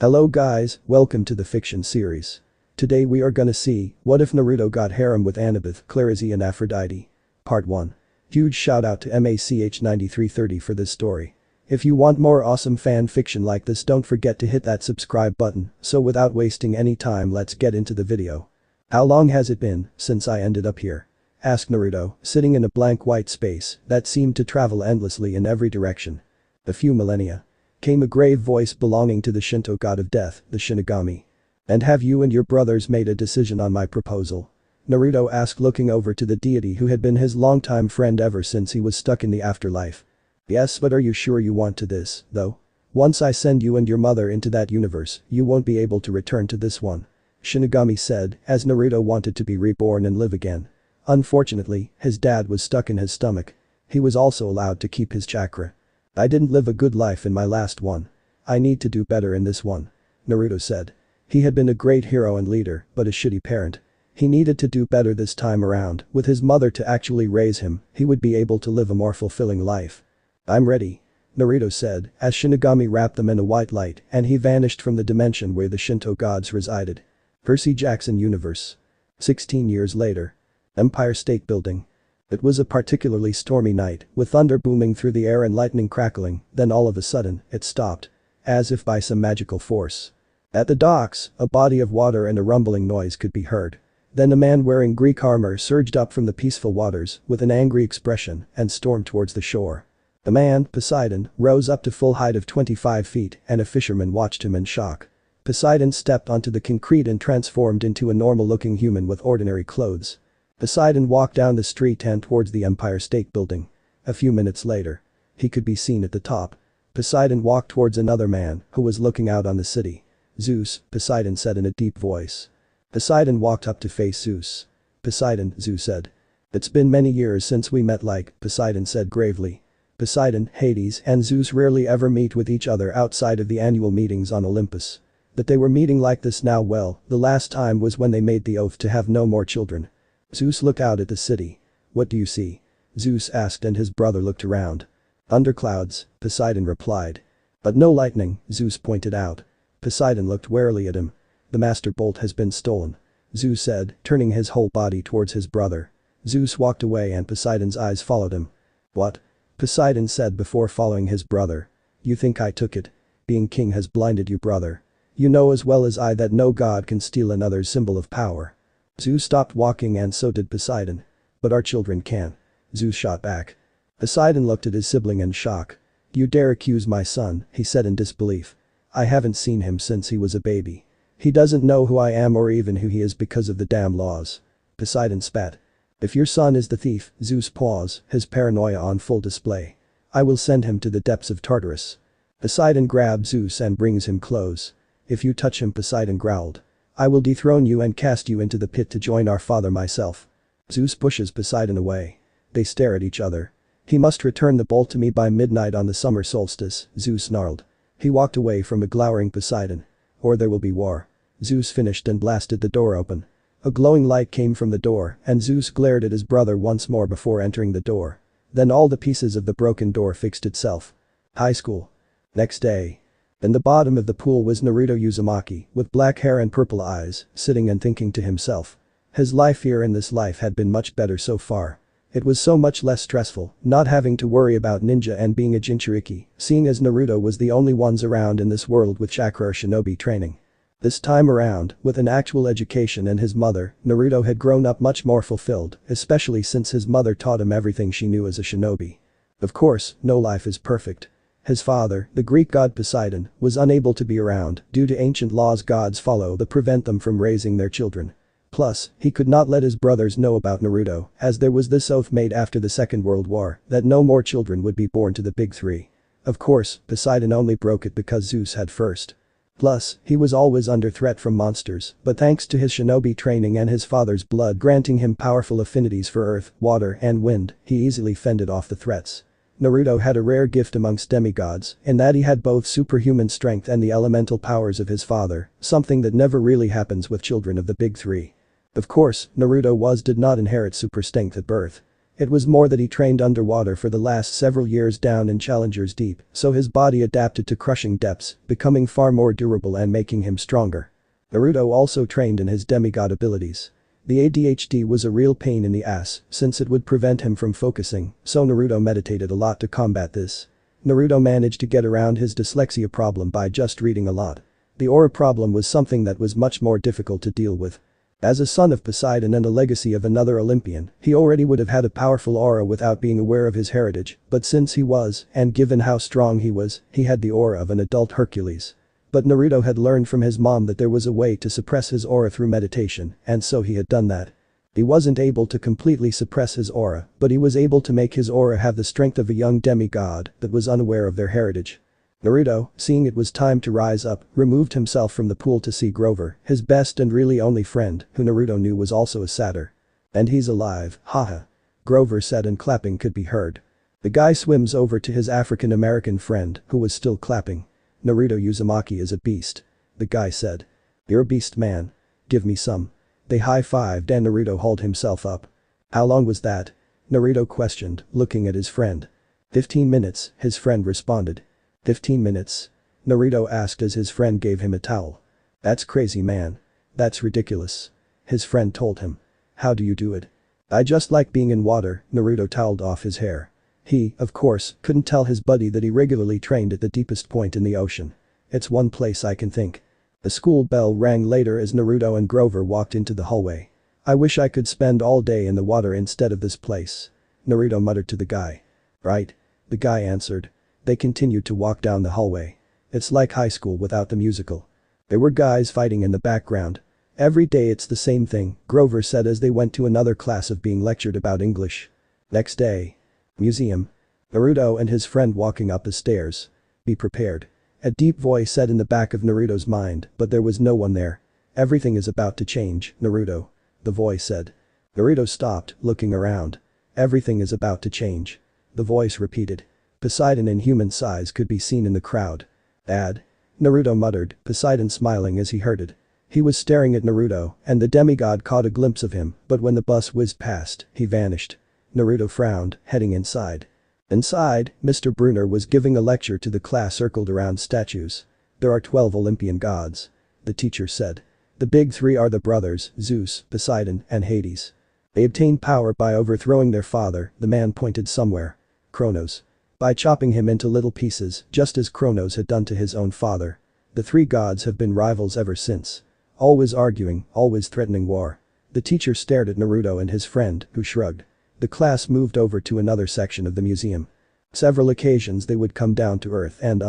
Hello guys, welcome to the fiction series. Today we are gonna see, what if Naruto got harem with Annabeth, Clarrisee and Aphrodite? Part 1. Huge shout out to MACH9330 for this story. If you want more awesome fan fiction like this, don't forget to hit that subscribe button. So without wasting any time, let's get into the video. How long has it been since I ended up here? Asked Naruto, sitting in a blank white space that seemed to travel endlessly in every direction. A few millennia. Came a grave voice belonging to the Shinto god of death, the Shinigami. And have you and your brothers made a decision on my proposal? Naruto asked, looking over to the deity who had been his longtime friend ever since he was stuck in the afterlife. Yes, but are you sure you want to this, though? Once I send you and your mother into that universe, you won't be able to return to this one. Shinigami said, as Naruto wanted to be reborn and live again. Unfortunately, his dad was stuck in his stomach. He was also allowed to keep his chakra. I didn't live a good life in my last one. I need to do better in this one. Naruto said. He had been a great hero and leader, but a shitty parent. He needed to do better this time around. With his mother to actually raise him, he would be able to live a more fulfilling life. I'm ready. Naruto said, as Shinigami wrapped them in a white light and he vanished from the dimension where the Shinto gods resided. Percy Jackson Universe. 16 years later. Empire State Building. It was a particularly stormy night, with thunder booming through the air and lightning crackling, then all of a sudden, it stopped. As if by some magical force. At the docks, a body of water and a rumbling noise could be heard. Then a man wearing Greek armor surged up from the peaceful waters with an angry expression and stormed towards the shore. The man, Poseidon, rose up to full height of 25 feet and a fisherman watched him in shock. Poseidon stepped onto the concrete and transformed into a normal-looking human with ordinary clothes. Poseidon walked down the street and towards the Empire State Building. A few minutes later. He could be seen at the top. Poseidon walked towards another man who was looking out on the city. Zeus, Poseidon said in a deep voice. Poseidon walked up to face Zeus. Poseidon, Zeus said. It's been many years since we met, Poseidon said gravely. Poseidon, Hades and Zeus rarely ever meet with each other outside of the annual meetings on Olympus. But they were meeting like this now. Well, the last time was when they made the oath to have no more children. Zeus looked out at the city. What do you see? Zeus asked and his brother looked around. Thunderclouds, Poseidon replied. But no lightning, Zeus pointed out. Poseidon looked warily at him. The master bolt has been stolen. Zeus said, turning his whole body towards his brother. Zeus walked away and Poseidon's eyes followed him. What? Poseidon said before following his brother. You think I took it? Being king has blinded you, brother. You know as well as I that no god can steal another's symbol of power. Zeus stopped walking and so did Poseidon. But our children can. Zeus shot back. Poseidon looked at his sibling in shock. You dare accuse my son, he said in disbelief. I haven't seen him since he was a baby. He doesn't know who I am or even who he is because of the damn laws. Poseidon spat. If your son is the thief, Zeus paused, his paranoia on full display. I will send him to the depths of Tartarus. Poseidon grabbed Zeus and brings him close. If you touch him, Poseidon growled. I will dethrone you and cast you into the pit to join our father myself. Zeus pushes Poseidon away. They stare at each other. He must return the bolt to me by midnight on the summer solstice, Zeus snarled. He walked away from a glowering Poseidon. Or there will be war. Zeus finished and blasted the door open. A glowing light came from the door and Zeus glared at his brother once more before entering the door. Then all the pieces of the broken door fixed itself. High school. Next day. In the bottom of the pool was Naruto Uzumaki, with black hair and purple eyes, sitting and thinking to himself. His life here in this life had been much better so far. It was so much less stressful, not having to worry about ninja and being a Jinchuriki, seeing as Naruto was the only ones around in this world with chakra or shinobi training. This time around, with an actual education and his mother, Naruto had grown up much more fulfilled, especially since his mother taught him everything she knew as a shinobi. Of course, no life is perfect. His father, the Greek god Poseidon, was unable to be around due to ancient laws gods follow that prevent them from raising their children. Plus, he could not let his brothers know about Naruto, as there was this oath made after the Second World War that no more children would be born to the big three. Of course, Poseidon only broke it because Zeus had first. Plus, he was always under threat from monsters, but thanks to his shinobi training and his father's blood granting him powerful affinities for earth, water and wind, he easily fended off the threats. Naruto had a rare gift amongst demigods in that he had both superhuman strength and the elemental powers of his father, something that never really happens with children of the big three. Of course, Naruto did not inherit super strength at birth. It was more that he trained underwater for the last several years down in Challenger's Deep, so his body adapted to crushing depths, becoming far more durable and making him stronger. Naruto also trained in his demigod abilities. The ADHD was a real pain in the ass since it would prevent him from focusing, so Naruto meditated a lot to combat this. Naruto managed to get around his dyslexia problem by just reading a lot. The aura problem was something that was much more difficult to deal with. As a son of Poseidon and a legacy of another Olympian, he already would have had a powerful aura without being aware of his heritage, but since he was, and given how strong he was, he had the aura of an adult Hercules. But Naruto had learned from his mom that there was a way to suppress his aura through meditation, and so he had done that. He wasn't able to completely suppress his aura, but he was able to make his aura have the strength of a young demigod that was unaware of their heritage. Naruto, seeing it was time to rise up, removed himself from the pool to see Grover, his best and really only friend, who Naruto knew was also a satyr. And he's alive, haha. Grover said, and clapping could be heard. The guy swims over to his African American friend, who was still clapping. Naruto Uzumaki is a beast. The guy said. You're a beast, man. Give me some. They high-fived and Naruto hauled himself up. How long was that? Naruto questioned, looking at his friend. 15 minutes, his friend responded. 15 minutes? Naruto asked as his friend gave him a towel. That's crazy, man. That's ridiculous. His friend told him. How do you do it? I just like being in water, Naruto toweled off his hair. He, of course, couldn't tell his buddy that he regularly trained at the deepest point in the ocean. It's one place I can think. The school bell rang later as Naruto and Grover walked into the hallway. I wish I could spend all day in the water instead of this place. Naruto muttered to the guy. Right? The guy answered. They continued to walk down the hallway. It's like high school without the musical. There were guys fighting in the background. Every day it's the same thing, Grover said as they went to another class of being lectured about English. Next day. Museum. Naruto and his friend walking up the stairs. Be prepared. A deep voice said in the back of Naruto's mind, but there was no one there. Everything is about to change, Naruto. The voice said. Naruto stopped, looking around. Everything is about to change. The voice repeated. Poseidon in human size could be seen in the crowd. Dad? Naruto muttered, Poseidon smiling as he heard it. He was staring at Naruto, and the demigod caught a glimpse of him, but when the bus whizzed past, he vanished. Naruto frowned, heading inside. Inside, Mr. Brunner was giving a lecture to the class circled around statues. There are 12 Olympian gods. The teacher said. The big three are the brothers, Zeus, Poseidon, and Hades. They obtain power by overthrowing their father, the man pointed somewhere. Kronos. By chopping him into little pieces, just as Kronos had done to his own father. The three gods have been rivals ever since. Always arguing, always threatening war. The teacher stared at Naruto and his friend, who shrugged. The class moved over to another section of the museum. Several occasions they would come down to earth and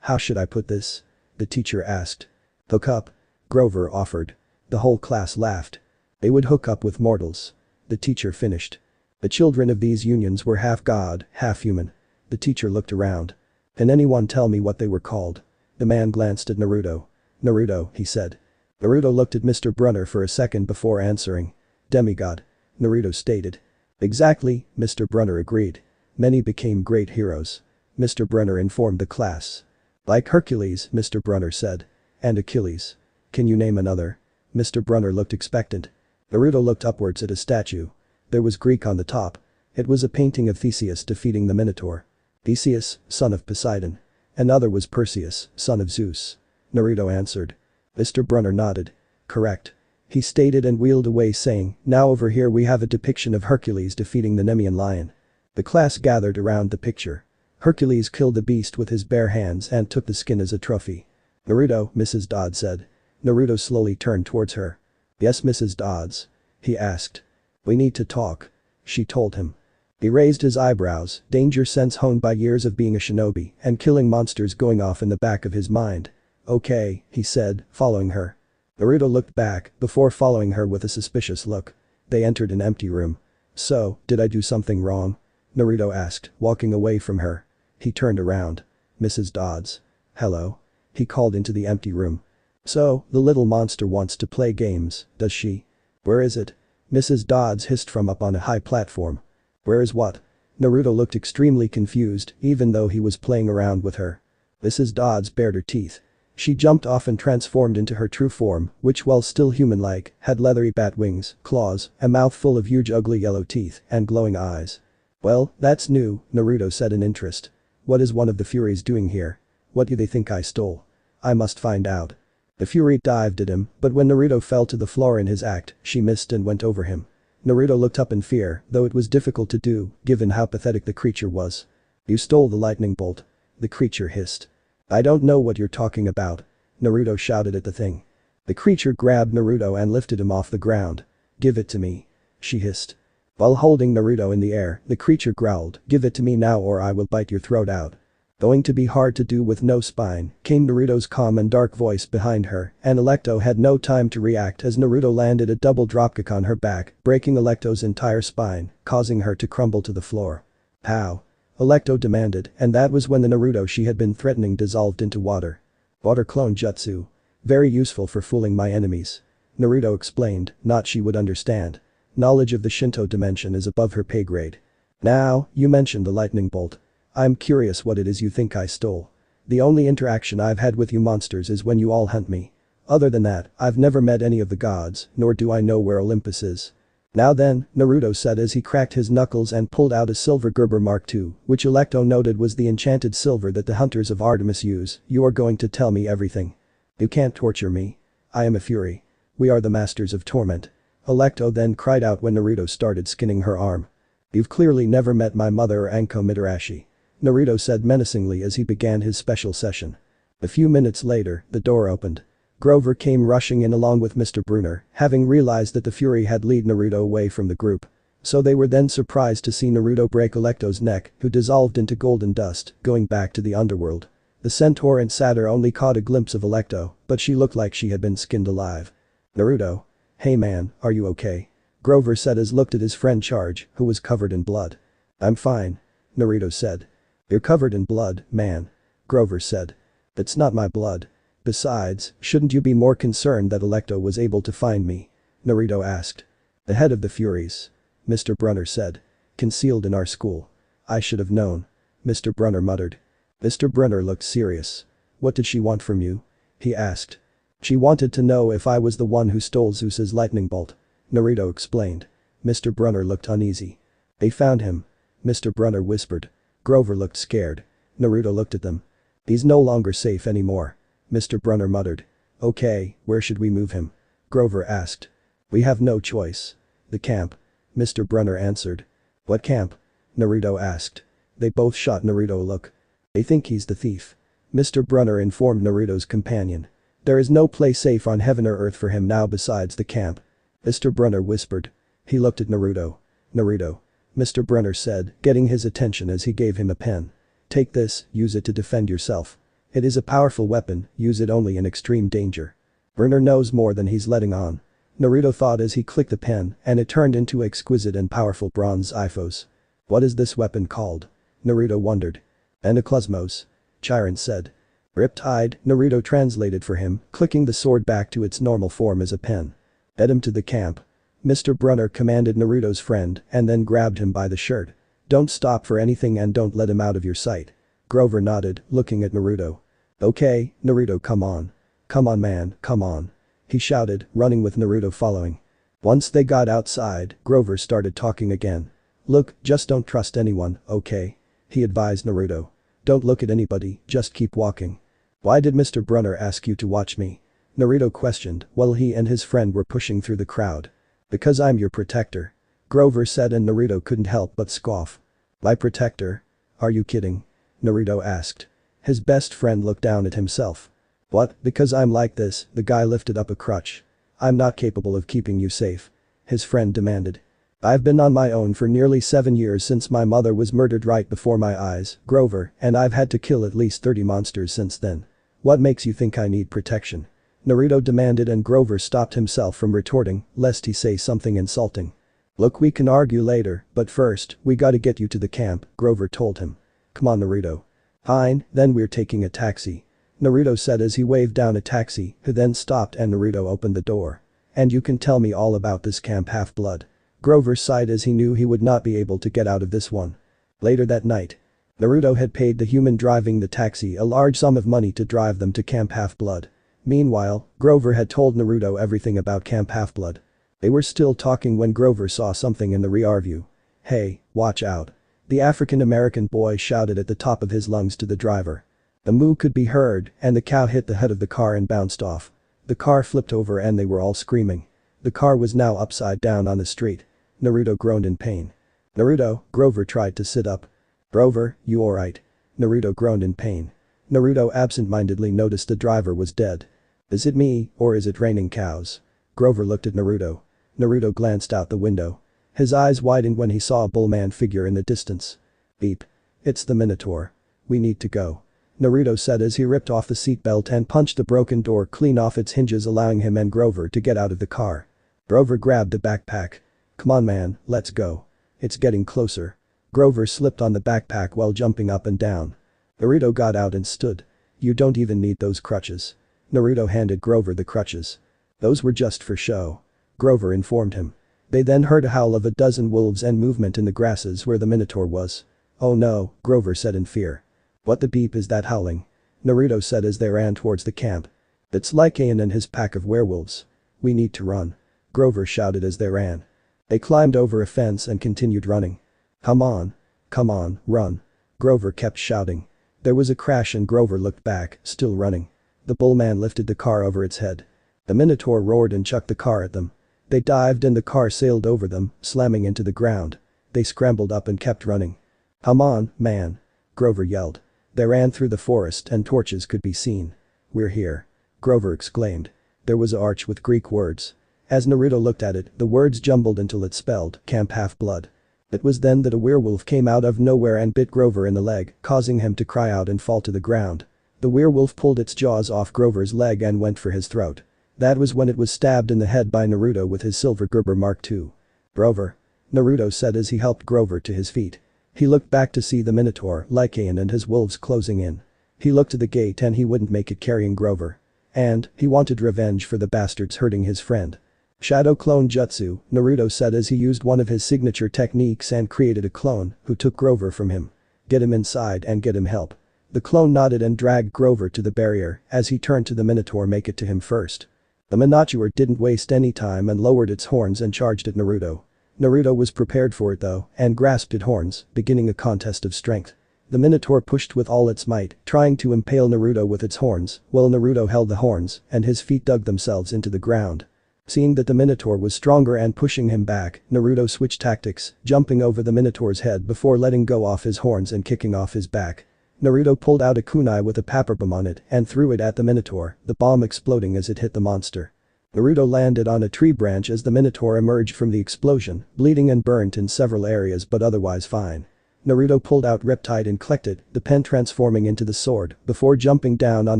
how should I put this? The teacher asked. Hook up? Grover offered. The whole class laughed. They would hook up with mortals. The teacher finished. The children of these unions were half god, half human. The teacher looked around. Can anyone tell me what they were called? The man glanced at Naruto. Naruto, he said. Naruto looked at Mr. Brunner for a second before answering. Demigod. Naruto stated. Exactly, Mr. Brunner agreed. Many became great heroes. Mr. Brunner informed the class. Like Hercules, Mr. Brunner said. And Achilles. Can you name another? Mr. Brunner looked expectant. Naruto looked upwards at a statue. There was Greek on the top. It was a painting of Theseus defeating the Minotaur. Theseus, son of Poseidon. Another was Perseus, son of Zeus. Naruto answered. Mr. Brunner nodded. Correct. He stated and wheeled away saying, now over here we have a depiction of Hercules defeating the Nemean lion. The class gathered around the picture. Hercules killed the beast with his bare hands and took the skin as a trophy. Naruto, Mrs. Dodd said. Naruto slowly turned towards her. Yes, Mrs. Dodds? He asked. We need to talk. She told him. He raised his eyebrows, danger sense honed by years of being a shinobi and killing monsters going off in the back of his mind. Okay, he said, following her. Naruto looked back before following her with a suspicious look. They entered an empty room. So, did I do something wrong? Naruto asked, walking away from her. He turned around. Mrs. Dodds. Hello? He called into the empty room. So, the little monster wants to play games, does she? Where is it? Mrs. Dodds hissed from up on a high platform. Where is what? Naruto looked extremely confused even though he was playing around with her. Mrs. Dodds bared her teeth. She jumped off and transformed into her true form, which while still human-like, had leathery bat wings, claws, a mouth full of huge ugly yellow teeth, and glowing eyes. "Well, that's new," Naruto said in interest. "What is one of the Furies doing here? What do they think I stole? I must find out." The Fury dived at him, but when Naruto fell to the floor in his act, she missed and went over him. Naruto looked up in fear, though it was difficult to do, given how pathetic the creature was. "You stole the lightning bolt," the creature hissed. "I don't know what you're talking about," Naruto shouted at the thing. The creature grabbed Naruto and lifted him off the ground. "Give it to me," she hissed. While holding Naruto in the air, the creature growled, "Give it to me now or I will bite your throat out." "Going to be hard to do with no spine," came Naruto's calm and dark voice behind her, and Electo had no time to react as Naruto landed a double dropkick on her back, breaking Electo's entire spine, causing her to crumble to the floor. "How?" Electo demanded, and that was when the Naruto she had been threatening dissolved into water. "Water clone jutsu. Very useful for fooling my enemies," Naruto explained, not she would understand. Knowledge of the Shinto dimension is above her pay grade. "Now, you mentioned the lightning bolt. I'm curious what it is you think I stole. The only interaction I've had with you monsters is when you all hunt me. Other than that, I've never met any of the gods, nor do I know where Olympus is." "Now then," Naruto said as he cracked his knuckles and pulled out a silver Gerber Mark II, which Electo noted was the enchanted silver that the hunters of Artemis use, "you are going to tell me everything. You can't torture me. I am a Fury. We are the masters of torment." Electo then cried out when Naruto started skinning her arm. "You've clearly never met my mother or Anko Mitarashi," Naruto said menacingly as he began his special session. A few minutes later, the door opened. Grover came rushing in along with Mr. Brunner, having realized that the Fury had led Naruto away from the group. So they were then surprised to see Naruto break Electo's neck, who dissolved into golden dust, going back to the underworld. The Centaur and Satyr only caught a glimpse of Electo, but she looked like she had been skinned alive. "Naruto? Hey man, are you okay?" Grover said as looked at his friend Charge, who was covered in blood. "I'm fine," Naruto said. "You're covered in blood, man," Grover said. "It's not my blood. Besides, shouldn't you be more concerned that Electo was able to find me?" Naruto asked. "The head of the Furies," Mr. Brunner said. "Concealed in our school. I should have known," Mr. Brunner muttered. Mr. Brunner looked serious. "What did she want from you?" he asked. "She wanted to know if I was the one who stole Zeus's lightning bolt," Naruto explained. Mr. Brunner looked uneasy. "They found him," Mr. Brunner whispered. Grover looked scared. Naruto looked at them. "He's no longer safe anymore," Mr. Brunner muttered. "Okay, where should we move him?" Grover asked. "We have no choice. The camp," Mr. Brunner answered. "What camp?" Naruto asked. They both shot Naruto a look. "They think he's the thief," Mr. Brunner informed Naruto's companion. "There is no place safe on heaven or earth for him now besides the camp," Mr. Brunner whispered. He looked at Naruto. "Naruto," Mr. Brunner said, getting his attention as he gave him a pen. "Take this, use it to defend yourself. It is a powerful weapon, use it only in extreme danger." Brunner knows more than he's letting on. Naruto thought as he clicked the pen, and it turned into exquisite and powerful bronze ifos. "What is this weapon called?" Naruto wondered. "Anaclosmos," Chiron said. "Riptide," Naruto translated for him, clicking the sword back to its normal form as a pen. "Head him to the camp," Mr. Brunner commanded Naruto's friend and then grabbed him by the shirt. "Don't stop for anything and don't let him out of your sight." Grover nodded, looking at Naruto. "Okay, Naruto, come on. Come on man, come on," he shouted, running with Naruto following. Once they got outside, Grover started talking again. "Look, just don't trust anyone, okay?" he advised Naruto. "Don't look at anybody, just keep walking." "Why did Mr. Brunner ask you to watch me?" Naruto questioned while he and his friend were pushing through the crowd. "Because I'm your protector," Grover said, and Naruto couldn't help but scoff. "My protector? Are you kidding?" Naruto asked. His best friend looked down at himself. "What, because I'm like this?" The guy lifted up a crutch. "I'm not capable of keeping you safe," his friend demanded. "I've been on my own for nearly 7 years since my mother was murdered right before my eyes, Grover, and I've had to kill at least 30 monsters since then. What makes you think I need protection?" Naruto demanded, and Grover stopped himself from retorting, lest he say something insulting. "Look, we can argue later, but first, we gotta get you to the camp," Grover told him. "Come on Naruto." "Fine, then we're taking a taxi," Naruto said as he waved down a taxi, who then stopped and Naruto opened the door. "And you can tell me all about this camp, Half-Blood." Grover sighed as he knew he would not be able to get out of this one. Later that night. Naruto had paid the human driving the taxi a large sum of money to drive them to Camp Half-Blood. Meanwhile, Grover had told Naruto everything about Camp Half-Blood. They were still talking when Grover saw something in the rear view. "Hey, watch out." The African-American boy shouted at the top of his lungs to the driver. The moo could be heard, and the cow hit the head of the car and bounced off. The car flipped over and they were all screaming. The car was now upside down on the street. Naruto groaned in pain. "Naruto," Grover tried to sit up. "Grover, you alright?" Naruto groaned in pain. Naruto absent-mindedly noticed the driver was dead. "Is it me, or is it raining cows?" Grover looked at Naruto. Naruto glanced out the window. His eyes widened when he saw a bullman figure in the distance. "Beep. It's the Minotaur. We need to go," Naruto said as he ripped off the seatbelt and punched the broken door clean off its hinges, allowing him and Grover to get out of the car. Grover grabbed the backpack. "Come on man, let's go. It's getting closer." Grover slipped on the backpack while jumping up and down. Naruto got out and stood. "You don't even need those crutches." Naruto handed Grover the crutches. "Those were just for show," Grover informed him. They then heard a howl of a dozen wolves and movement in the grasses where the Minotaur was. "Oh no," Grover said in fear. "What the beep is that howling?" Naruto said as they ran towards the camp. "It's Lycaon and his pack of werewolves. We need to run," Grover shouted as they ran. They climbed over a fence and continued running. Come on, run," Grover kept shouting. There was a crash and Grover looked back, still running. The bullman lifted the car over its head. The Minotaur roared and chucked the car at them. They dived and the car sailed over them, slamming into the ground. They scrambled up and kept running. "Come on, man," Grover yelled. They ran through the forest and torches could be seen. "We're here," Grover exclaimed. There was an arch with Greek words. As Naruto looked at it, the words jumbled until it spelled Camp Half-Blood. It was then that a werewolf came out of nowhere and bit Grover in the leg, causing him to cry out and fall to the ground. The werewolf pulled its jaws off Grover's leg and went for his throat. That was when it was stabbed in the head by Naruto with his silver Gerber Mark II. "Grover," Naruto said as he helped Grover to his feet. He looked back to see the Minotaur, Lycaon and his wolves closing in. He looked to the gate and he wouldn't make it carrying Grover. And, he wanted revenge for the bastards hurting his friend. "Shadow clone jutsu," Naruto said as he used one of his signature techniques and created a clone who took Grover from him. "Get him inside and get him help." The clone nodded and dragged Grover to the barrier as he turned to the Minotaur. "Make it to him first." The Minotaur didn't waste any time and lowered its horns and charged at Naruto. Naruto was prepared for it though and grasped its horns, beginning a contest of strength. The Minotaur pushed with all its might, trying to impale Naruto with its horns, while Naruto held the horns and his feet dug themselves into the ground. Seeing that the Minotaur was stronger and pushing him back, Naruto switched tactics, jumping over the Minotaur's head before letting go off his horns and kicking off his back. Naruto pulled out a kunai with a papper bomb on it and threw it at the Minotaur, the bomb exploding as it hit the monster. Naruto landed on a tree branch as the Minotaur emerged from the explosion, bleeding and burnt in several areas but otherwise fine. Naruto pulled out Riptide and clicked it, the pen transforming into the sword, before jumping down on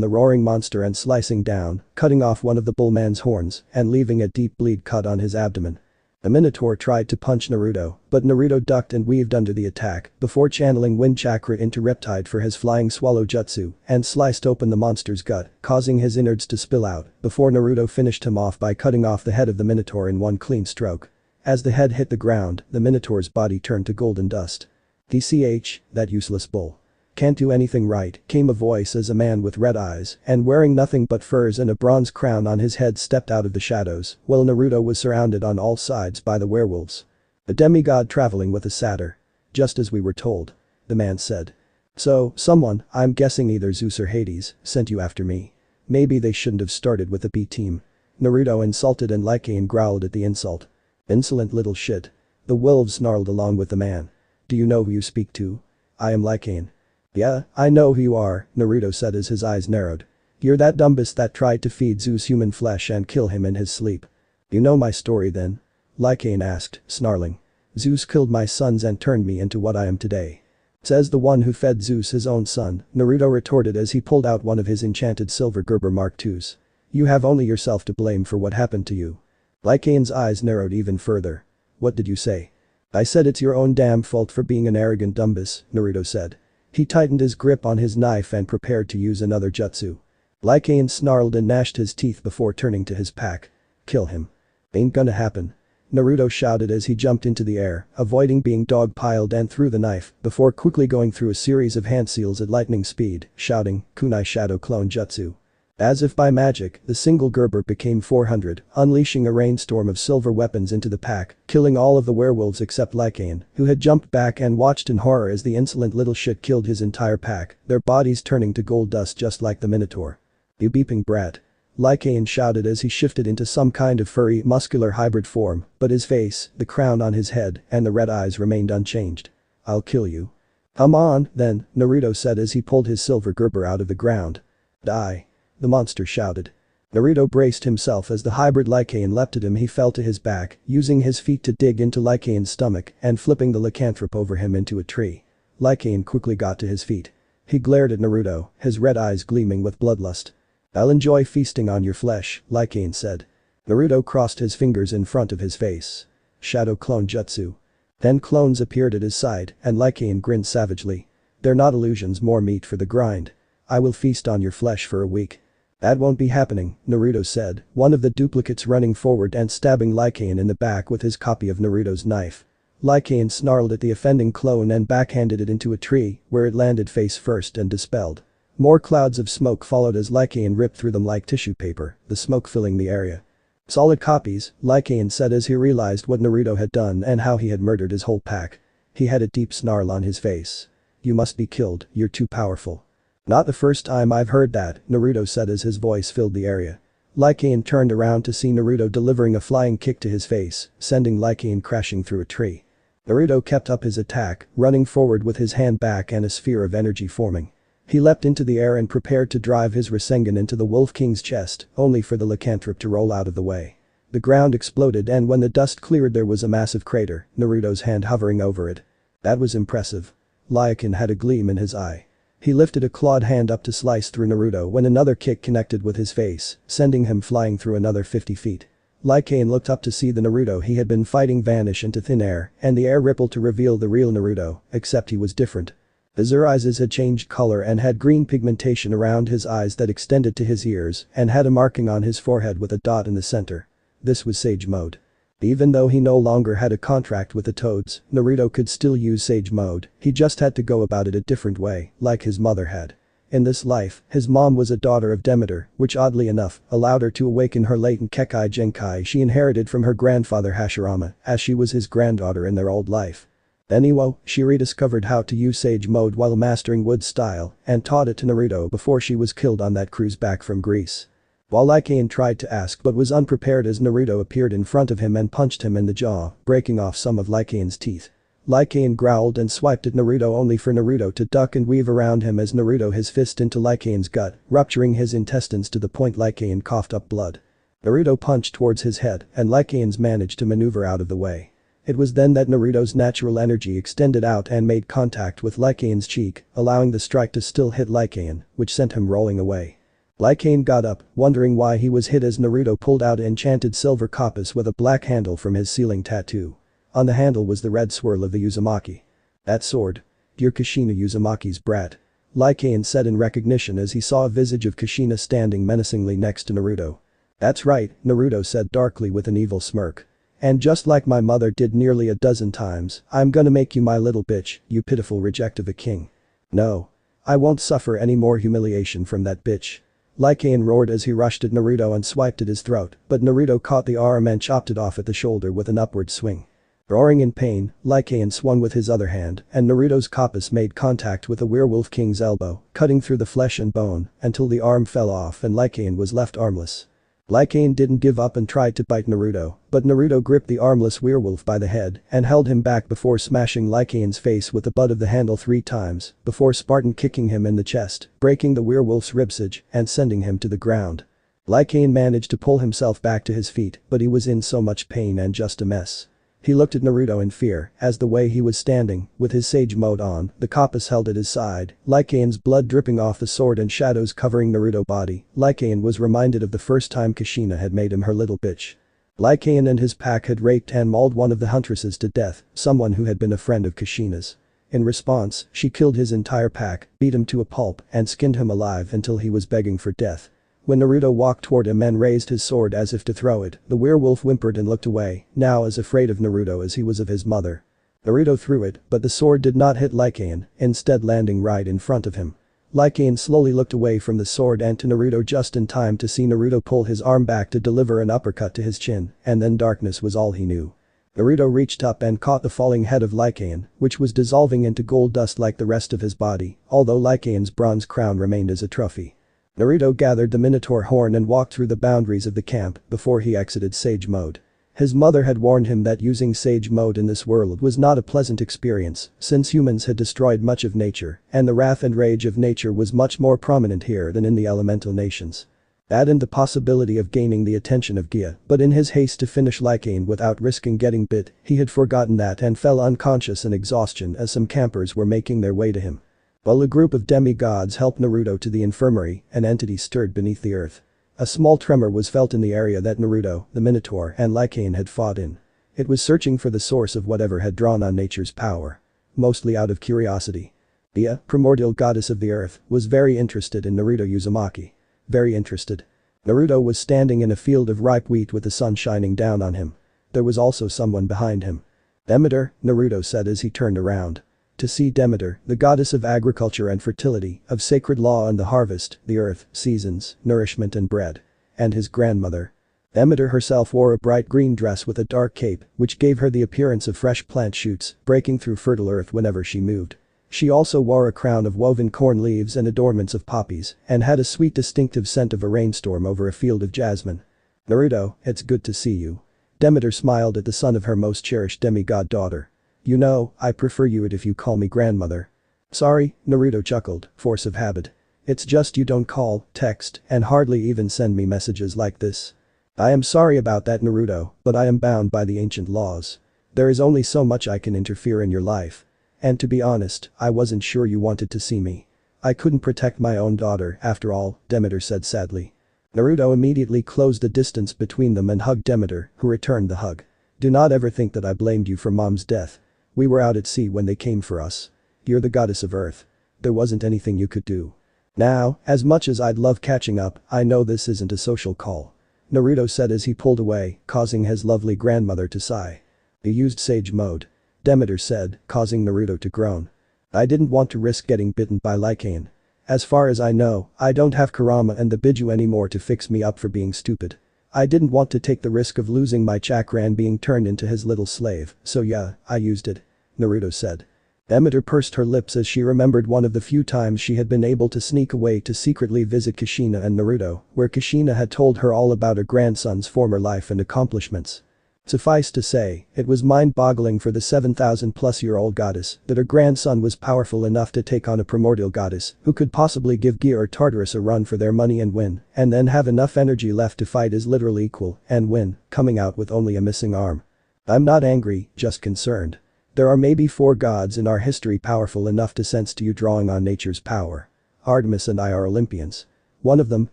the roaring monster and slicing down, cutting off one of the bullman's horns and leaving a deep bleed cut on his abdomen. The Minotaur tried to punch Naruto, but Naruto ducked and weaved under the attack before channeling wind chakra into Riptide for his flying swallow jutsu and sliced open the monster's gut, causing his innards to spill out before Naruto finished him off by cutting off the head of the Minotaur in one clean stroke. As the head hit the ground, the Minotaur's body turned to golden dust. "DCH, that useless bull. Can't do anything right," came a voice as a man with red eyes and wearing nothing but furs and a bronze crown on his head stepped out of the shadows while Naruto was surrounded on all sides by the werewolves. "A demigod traveling with a satyr. Just as we were told," the man said. "So, someone, I'm guessing either Zeus or Hades, sent you after me. Maybe they shouldn't have started with a B team." Naruto insulted and Lycaon growled at the insult. "Insolent little shit." The wolves snarled along with the man. "Do you know who you speak to?" "I am Lycaon." "Yeah, I know who you are," Naruto said as his eyes narrowed. "You're that dumbass that tried to feed Zeus human flesh and kill him in his sleep." "You know my story then?" Lycaon asked, snarling. "Zeus killed my sons and turned me into what I am today." "Says the one who fed Zeus his own son," Naruto retorted as he pulled out one of his enchanted silver Gerber Mark IIs. "You have only yourself to blame for what happened to you." Lycaon's eyes narrowed even further. "What did you say?" "I said it's your own damn fault for being an arrogant dumbass," Naruto said. He tightened his grip on his knife and prepared to use another jutsu. Lycaon snarled and gnashed his teeth before turning to his pack. "Kill him." "Ain't gonna happen." Naruto shouted as he jumped into the air, avoiding being dog-piled and threw the knife, before quickly going through a series of hand seals at lightning speed, shouting, "Kunai Shadow Clone Jutsu." As if by magic, the single Gerber became 400, unleashing a rainstorm of silver weapons into the pack, killing all of the werewolves except Lycaon, who had jumped back and watched in horror as the insolent little shit killed his entire pack, their bodies turning to gold dust just like the Minotaur. "You beeping brat." Lycaon shouted as he shifted into some kind of furry, muscular hybrid form, but his face, the crown on his head, and the red eyes remained unchanged. "I'll kill you." "Come on, then," Naruto said as he pulled his silver Gerber out of the ground. "Die." The monster shouted. Naruto braced himself as the hybrid Lycaon leapt at him. He fell to his back, using his feet to dig into Lycaon's stomach and flipping the lycanthrope over him into a tree. Lycaon quickly got to his feet. He glared at Naruto, his red eyes gleaming with bloodlust. "I'll enjoy feasting on your flesh," Lycaon said. Naruto crossed his fingers in front of his face. "Shadow Clone Jutsu." 10 clones appeared at his side, and Lycaon grinned savagely. "They're not illusions, more meat for the grind. I will feast on your flesh for a week." "That won't be happening," Naruto said, one of the duplicates running forward and stabbing Lycaon in the back with his copy of Naruto's knife. Lycaon snarled at the offending clone and backhanded it into a tree, where it landed face first and dispelled. More clouds of smoke followed as Lycaon ripped through them like tissue paper, the smoke filling the area. "Solid copies," Lycaon said as he realized what Naruto had done and how he had murdered his whole pack. He had a deep snarl on his face. "You must be killed, you're too powerful." "Not the first time I've heard that," Naruto said as his voice filled the area. Lycaon turned around to see Naruto delivering a flying kick to his face, sending Lycaon crashing through a tree. Naruto kept up his attack, running forward with his hand back and a sphere of energy forming. He leapt into the air and prepared to drive his Rasengan into the Wolf King's chest, only for the lycanthrope to roll out of the way. The ground exploded and when the dust cleared there was a massive crater, Naruto's hand hovering over it. That was impressive. Lycaon had a gleam in his eye. He lifted a clawed hand up to slice through Naruto when another kick connected with his face, sending him flying through another 50 feet. Lycaon looked up to see the Naruto he had been fighting vanish into thin air, and the air rippled to reveal the real Naruto, except he was different. His eyes had changed color and had green pigmentation around his eyes that extended to his ears and had a marking on his forehead with a dot in the center. This was Sage Mode. Even though he no longer had a contract with the Toads, Naruto could still use Sage Mode, he just had to go about it a different way, like his mother had. In this life, his mom was a daughter of Demeter, which oddly enough, allowed her to awaken her latent Kekkei Genkai she inherited from her grandfather Hashirama, as she was his granddaughter in their old life. Anyway, she rediscovered how to use Sage Mode while mastering Wood Style, and taught it to Naruto before she was killed on that cruise back from Greece. While Lycaon tried to ask but was unprepared as Naruto appeared in front of him and punched him in the jaw, breaking off some of Lycaon's teeth. Lycaon growled and swiped at Naruto only for Naruto to duck and weave around him as Naruto his fist into Lycaon's gut, rupturing his intestines to the point Lycaon coughed up blood. Naruto punched towards his head and Lycaon's managed to maneuver out of the way. It was then that Naruto's natural energy extended out and made contact with Lycaon's cheek, allowing the strike to still hit Lycaon, which sent him rolling away. Lycaon got up, wondering why he was hit as Naruto pulled out an enchanted silver kopis with a black handle from his ceiling tattoo. On the handle was the red swirl of the Uzumaki. "That sword. You're Kushina Uzumaki's brat," Lycaon said in recognition as he saw a visage of Kushina standing menacingly next to Naruto. "That's right," Naruto said darkly with an evil smirk. "And just like my mother did nearly a dozen times, I'm gonna make you my little bitch, you pitiful reject of a king. No. I won't suffer any more humiliation from that bitch." Lycaon roared as he rushed at Naruto and swiped at his throat, but Naruto caught the arm and chopped it off at the shoulder with an upward swing. Roaring in pain, Lycaon swung with his other hand, and Naruto's kopis made contact with the werewolf king's elbow, cutting through the flesh and bone, until the arm fell off and Lycaon was left armless. Lycaon didn't give up and tried to bite Naruto, but Naruto gripped the armless werewolf by the head and held him back before smashing Lycaon's face with the butt of the handle 3 times, before Spartan kicking him in the chest, breaking the werewolf's ribcage and sending him to the ground. Lycaon managed to pull himself back to his feet, but he was in so much pain and just a mess. He looked at Naruto in fear, as the way he was standing, with his Sage Mode on, the kopis held at his side, Lycaon's blood dripping off the sword and shadows covering Naruto's body. Lycaon was reminded of the first time Kushina had made him her little bitch. Lycaon and his pack had raped and mauled one of the huntresses to death, someone who had been a friend of Kushina's. In response, she killed his entire pack, beat him to a pulp, and skinned him alive until he was begging for death. When Naruto walked toward him and raised his sword as if to throw it, the werewolf whimpered and looked away, now as afraid of Naruto as he was of his mother. Naruto threw it, but the sword did not hit Lycaon, instead landing right in front of him. Lycaon slowly looked away from the sword and to Naruto just in time to see Naruto pull his arm back to deliver an uppercut to his chin, and then darkness was all he knew. Naruto reached up and caught the falling head of Lycaon, which was dissolving into gold dust like the rest of his body, although Lycaon's bronze crown remained as a trophy. Naruto gathered the Minotaur horn and walked through the boundaries of the camp before he exited Sage Mode. His mother had warned him that using Sage Mode in this world was not a pleasant experience, since humans had destroyed much of nature, and the wrath and rage of nature was much more prominent here than in the elemental nations. Add in the possibility of gaining the attention of Gia, but in his haste to finish Lycaon without risking getting bit, he had forgotten that and fell unconscious in exhaustion as some campers were making their way to him. While a group of demigods helped Naruto to the infirmary, an entity stirred beneath the earth. A small tremor was felt in the area that Naruto, the Minotaur, and Lycaon had fought in. It was searching for the source of whatever had drawn on nature's power. Mostly out of curiosity. Gia, primordial goddess of the earth, was very interested in Naruto Uzumaki. Very interested. Naruto was standing in a field of ripe wheat with the sun shining down on him. There was also someone behind him. Demeter, Naruto said as he turned around. To see Demeter, the goddess of agriculture and fertility, of sacred law and the harvest, the earth, seasons, nourishment and bread. And his grandmother. Demeter herself wore a bright green dress with a dark cape, which gave her the appearance of fresh plant shoots, breaking through fertile earth whenever she moved. She also wore a crown of woven corn leaves and adornments of poppies, and had a sweet distinctive scent of a rainstorm over a field of jasmine. Naruto, it's good to see you. Demeter smiled at the son of her most cherished demigod daughter. You know, I prefer you if you call me grandmother. Sorry, Naruto chuckled, force of habit. It's just you don't call, text, and hardly even send me messages like this. I am sorry about that, Naruto, but I am bound by the ancient laws. There is only so much I can interfere in your life. And to be honest, I wasn't sure you wanted to see me. I couldn't protect my own daughter, after all, Demeter said sadly. Naruto immediately closed the distance between them and hugged Demeter, who returned the hug. Do not ever think that I blamed you for Mom's death. We were out at sea when they came for us. You're the goddess of earth. There wasn't anything you could do. Now, as much as I'd love catching up, I know this isn't a social call. Naruto said as he pulled away, causing his lovely grandmother to sigh. You used Sage Mode. Demeter said, causing Naruto to groan. I didn't want to risk getting bitten by Lycaon. As far as I know, I don't have Kurama and the Biju anymore to fix me up for being stupid. I didn't want to take the risk of losing my chakra and being turned into his little slave, so yeah, I used it. Naruto said. Demeter pursed her lips as she remembered one of the few times she had been able to sneak away to secretly visit Kushina and Naruto, where Kushina had told her all about her grandson's former life and accomplishments. Suffice to say, it was mind-boggling for the 7,000-plus-year-old goddess that her grandson was powerful enough to take on a primordial goddess who could possibly give Gia or Tartarus a run for their money and win, and then have enough energy left to fight his literal equal and win, coming out with only a missing arm. I'm not angry, just concerned. There are maybe 4 gods in our history powerful enough to sense to you drawing on nature's power. Artemis and I are Olympians. One of them,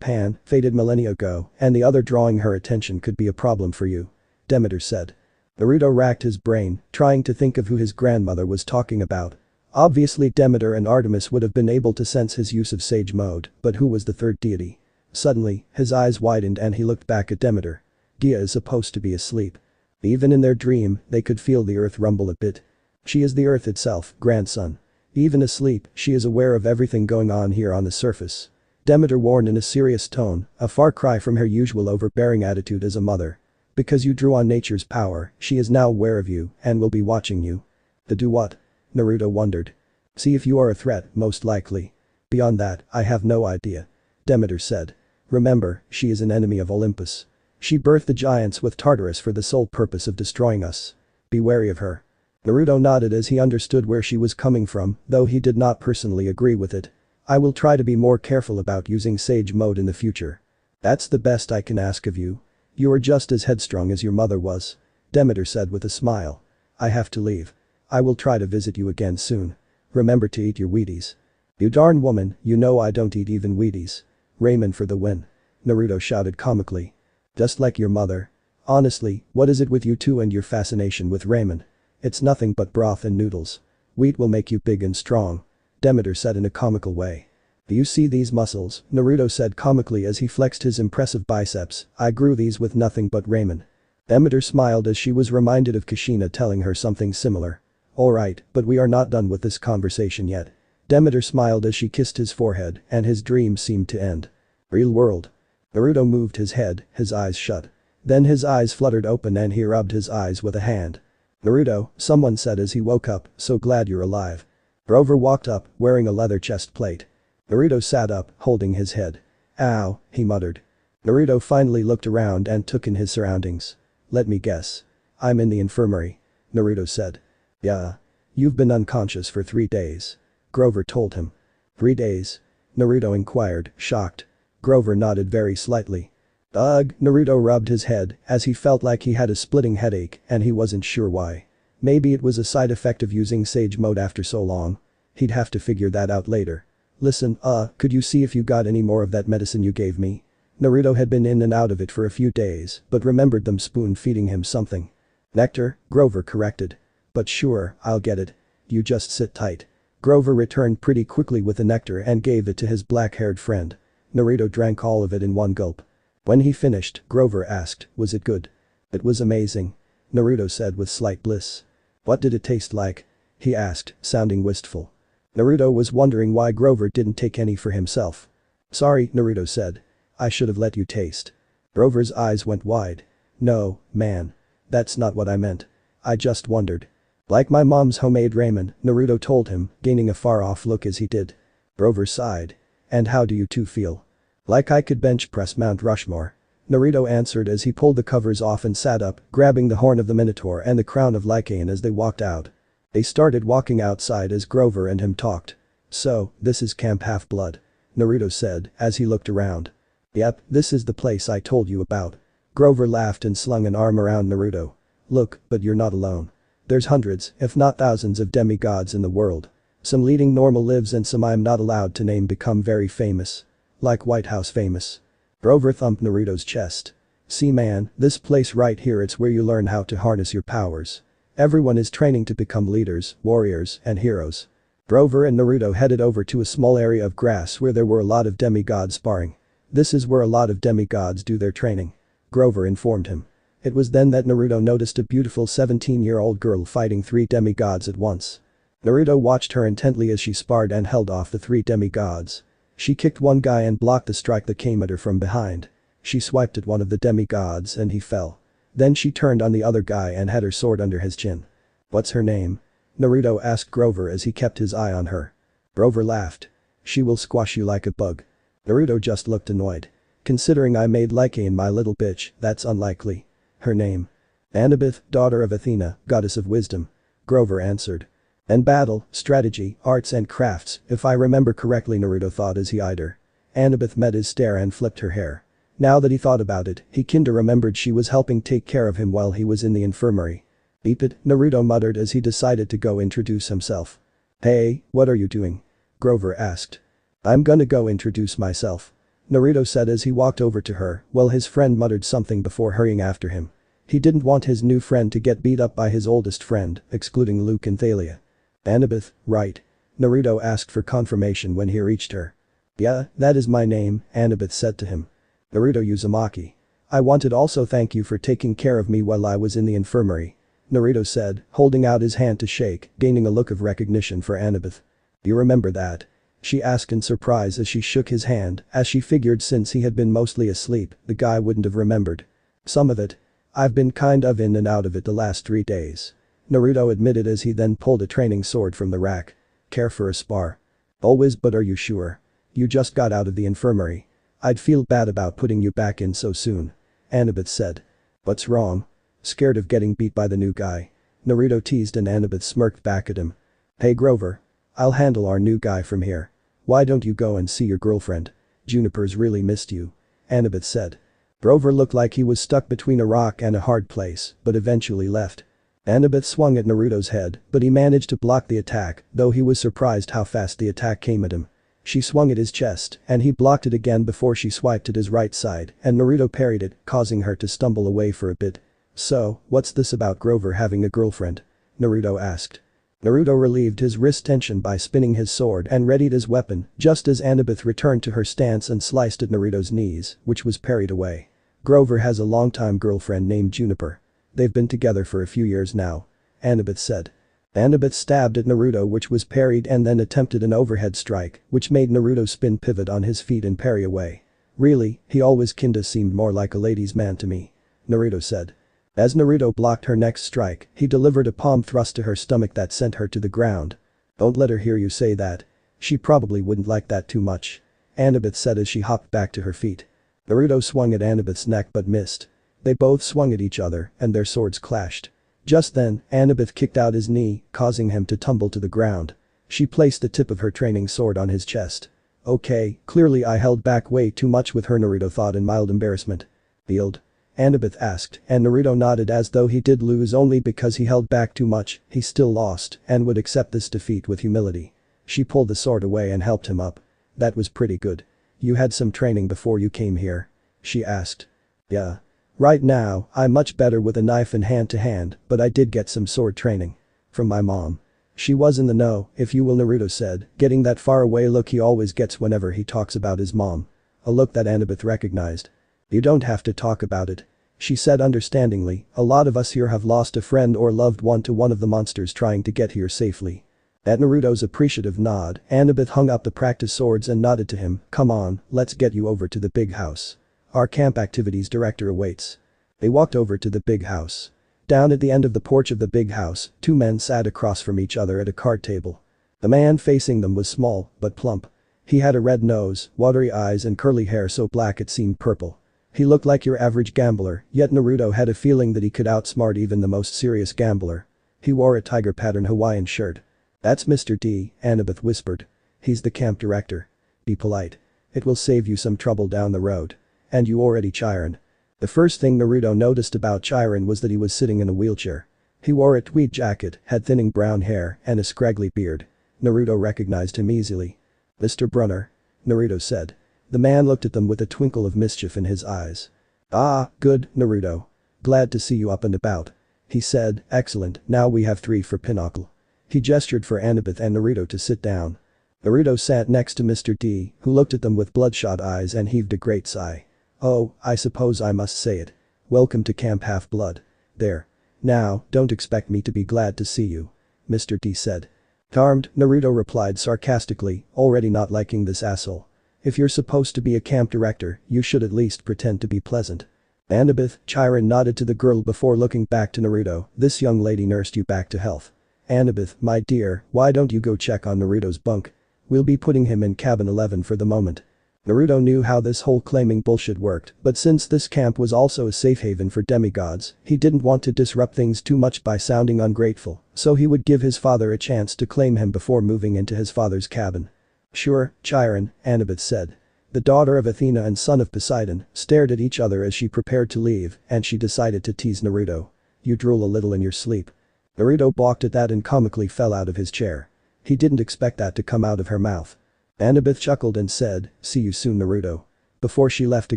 Pan, faded millennia ago, and the other drawing her attention could be a problem for you. Demeter said. Naruto racked his brain, trying to think of who his grandmother was talking about. Obviously Demeter and Artemis would have been able to sense his use of Sage Mode, but who was the third deity? Suddenly, his eyes widened and he looked back at Demeter. Gia is supposed to be asleep. Even in their dream, they could feel the earth rumble a bit. She is the earth itself, grandson. Even asleep, she is aware of everything going on here on the surface. Demeter warned in a serious tone, a far cry from her usual overbearing attitude as a mother. Because you drew on nature's power, she is now aware of you and will be watching you. To do what? Naruto wondered. See if you are a threat, most likely. Beyond that, I have no idea. Demeter said. Remember, she is an enemy of Olympus. She birthed the giants with Tartarus for the sole purpose of destroying us. Be wary of her. Naruto nodded as he understood where she was coming from, though he did not personally agree with it. I will try to be more careful about using Sage Mode in the future. That's the best I can ask of you. You are just as headstrong as your mother was. Demeter said with a smile. I have to leave. I will try to visit you again soon. Remember to eat your Wheaties. You darn woman, you know I don't eat even Wheaties. Ramen for the win. Naruto shouted comically. Just like your mother. Honestly, what is it with you two and your fascination with ramen? It's nothing but broth and noodles. Wheat will make you big and strong. Demeter said in a comical way. "Do you see these muscles?" Naruto said comically as he flexed his impressive biceps. "I grew these with nothing but ramen." Demeter smiled as she was reminded of Kushina telling her something similar. "Alright, but we are not done with this conversation yet." Demeter smiled as she kissed his forehead and his dream seemed to end. "Real world." Naruto moved his head, his eyes shut. Then his eyes fluttered open and he rubbed his eyes with a hand. "Naruto," someone said as he woke up, "so glad you're alive." Grover walked up, wearing a leather chest plate. Naruto sat up, holding his head. "Ow," he muttered. Naruto finally looked around and took in his surroundings. "Let me guess. I'm in the infirmary," Naruto said. "Yeah. You've been unconscious for 3 days." Grover told him. 3 days? Naruto inquired, shocked. Grover nodded very slightly. "Ugh," Naruto rubbed his head as he felt like he had a splitting headache and he wasn't sure why. Maybe it was a side effect of using Sage Mode after so long. He'd have to figure that out later. "Listen, could you see if you got any more of that medicine you gave me?" Naruto had been in and out of it for a few days, but remembered them spoon-feeding him something. "Nectar," Grover corrected. "But sure, I'll get it. You just sit tight." Grover returned pretty quickly with the nectar and gave it to his black-haired friend. Naruto drank all of it in one gulp. When he finished, Grover asked, "Was it good?" "It was amazing," Naruto said with slight bliss. "What did it taste like?" he asked, sounding wistful. Naruto was wondering why Grover didn't take any for himself. "Sorry," Naruto said. "I should have let you taste." Grover's eyes went wide. "No, man. That's not what I meant. I just wondered." "Like my mom's homemade ramen," Naruto told him, gaining a far-off look as he did. Grover sighed. "And how do you two feel?" "Like I could bench press Mount Rushmore," Naruto answered as he pulled the covers off and sat up, grabbing the horn of the Minotaur and the crown of Lycaon as they walked out. They started walking outside as Grover and him talked. "So, this is Camp Half-Blood," Naruto said as he looked around. "Yep, this is the place I told you about." Grover laughed and slung an arm around Naruto. "Look, but you're not alone. There's hundreds, if not thousands of demigods in the world. Some leading normal lives and some I'm not allowed to name become very famous. Like White House famous." Grover thumped Naruto's chest. "See man, this place right here, it's where you learn how to harness your powers. Everyone is training to become leaders, warriors, and heroes." Grover and Naruto headed over to a small area of grass where there were a lot of demigods sparring. "This is where a lot of demigods do their training," Grover informed him. It was then that Naruto noticed a beautiful 17-year-old girl fighting 3 demigods at once. Naruto watched her intently as she sparred and held off the 3 demigods. She kicked one guy and blocked the strike that came at her from behind. She swiped at one of the demigods and he fell. Then she turned on the other guy and had her sword under his chin. "What's her name?" Naruto asked Grover as he kept his eye on her. Grover laughed. "She will squash you like a bug." Naruto just looked annoyed. "Considering I made Lycaon my little bitch, that's unlikely." "Her name?" "Annabeth, daughter of Athena, goddess of wisdom," Grover answered. "And battle, strategy, arts and crafts, if I remember correctly," Naruto thought as he eyed her. Annabeth met his stare and flipped her hair. Now that he thought about it, he kinda remembered she was helping take care of him while he was in the infirmary. "Beep it," Naruto muttered as he decided to go introduce himself. "Hey, what are you doing?" Grover asked. "I'm gonna go introduce myself," Naruto said as he walked over to her, while his friend muttered something before hurrying after him. He didn't want his new friend to get beat up by his oldest friend, excluding Luke and Thalia. "Annabeth, right?" Naruto asked for confirmation when he reached her. "Yeah, that is my name," Annabeth said to him. Naruto Uzumaki. "I wanted also thank you for taking care of me while I was in the infirmary," Naruto said, holding out his hand to shake, gaining a look of recognition for Annabeth. "You remember that?" she asked in surprise as she shook his hand, as she figured since he had been mostly asleep, the guy wouldn't have remembered. "Some of it. I've been kind of in and out of it the last 3 days," Naruto admitted as he then pulled a training sword from the rack. "Care for a spar?" "Always, but are you sure? You just got out of the infirmary. I'd feel bad about putting you back in so soon," Annabeth said. "What's wrong?" "Scared of getting beat by the new guy," Naruto teased and Annabeth smirked back at him. "Hey Grover. I'll handle our new guy from here. Why don't you go and see your girlfriend? Juniper's really missed you," Annabeth said. Grover looked like he was stuck between a rock and a hard place, but eventually left. Annabeth swung at Naruto's head, but he managed to block the attack, though he was surprised how fast the attack came at him. She swung at his chest, and he blocked it again before she swiped at his right side, and Naruto parried it, causing her to stumble away for a bit. "So, what's this about Grover having a girlfriend?" Naruto asked. Naruto relieved his wrist tension by spinning his sword and readied his weapon just as Annabeth returned to her stance and sliced at Naruto's knees, which was parried away. Grover has a longtime girlfriend named Juniper. They've been together for a few years now. Annabeth said. Annabeth stabbed at Naruto, which was parried, and then attempted an overhead strike, which made Naruto spin pivot on his feet and parry away. Really, he always kinda seemed more like a ladies' man to me. Naruto said. As Naruto blocked her next strike, he delivered a palm thrust to her stomach that sent her to the ground. Don't let her hear you say that. She probably wouldn't like that too much. Annabeth said as she hopped back to her feet. Naruto swung at Annabeth's neck but missed. They both swung at each other and their swords clashed. Just then, Annabeth kicked out his knee, causing him to tumble to the ground. She placed the tip of her training sword on his chest. Okay, clearly I held back way too much with her, Naruto thought in mild embarrassment. Field? Annabeth asked, and Naruto nodded as though he did lose only because he held back too much. He still lost and would accept this defeat with humility. She pulled the sword away and helped him up. That was pretty good. You had some training before you came here? She asked. Yeah. Right now, I'm much better with a knife and hand-to-hand, but I did get some sword training. From my mom. She was in the know, if you will, Naruto said, getting that far away look he always gets whenever he talks about his mom. A look that Annabeth recognized. You don't have to talk about it. She said understandingly, a lot of us here have lost a friend or loved one to one of the monsters trying to get here safely. At Naruto's appreciative nod, Annabeth hung up the practice swords and nodded to him, come on, let's get you over to the big house. Our camp activities director awaits. They walked over to the big house. Down at the end of the porch of the big house, two men sat across from each other at a card table. The man facing them was small, but plump. He had a red nose, watery eyes and curly hair so black it seemed purple. He looked like your average gambler, yet Naruto had a feeling that he could outsmart even the most serious gambler. He wore a tiger pattern Hawaiian shirt. That's Mr. D, Annabeth whispered. He's the camp director. Be polite. It will save you some trouble down the road. And you already Chiron. The first thing Naruto noticed about Chiron was that he was sitting in a wheelchair. He wore a tweed jacket, had thinning brown hair, and a scraggly beard. Naruto recognized him easily. Mr. Brunner. Naruto said. The man looked at them with a twinkle of mischief in his eyes. Ah, good, Naruto. Glad to see you up and about. He said, excellent, now we have 3 for Pinnacle. He gestured for Annabeth and Naruto to sit down. Naruto sat next to Mr. D, who looked at them with bloodshot eyes and heaved a great sigh. Oh, I suppose I must say it. Welcome to Camp Half-Blood. There. Now, don't expect me to be glad to see you. Mr. D said. Charmed, Naruto replied sarcastically, already not liking this asshole. If you're supposed to be a camp director, you should at least pretend to be pleasant. Annabeth, Chiron nodded to the girl before looking back to Naruto, this young lady nursed you back to health. Annabeth, my dear, why don't you go check on Naruto's bunk? We'll be putting him in cabin 11 for the moment. Naruto knew how this whole claiming bullshit worked, but since this camp was also a safe haven for demigods, he didn't want to disrupt things too much by sounding ungrateful, so he would give his father a chance to claim him before moving into his father's cabin. Sure, Chiron, Annabeth said. The daughter of Athena and son of Poseidon stared at each other as she prepared to leave, and she decided to tease Naruto. You drool a little in your sleep. Naruto balked at that and comically fell out of his chair. He didn't expect that to come out of her mouth. Annabeth chuckled and said, see you soon, Naruto. Before she left to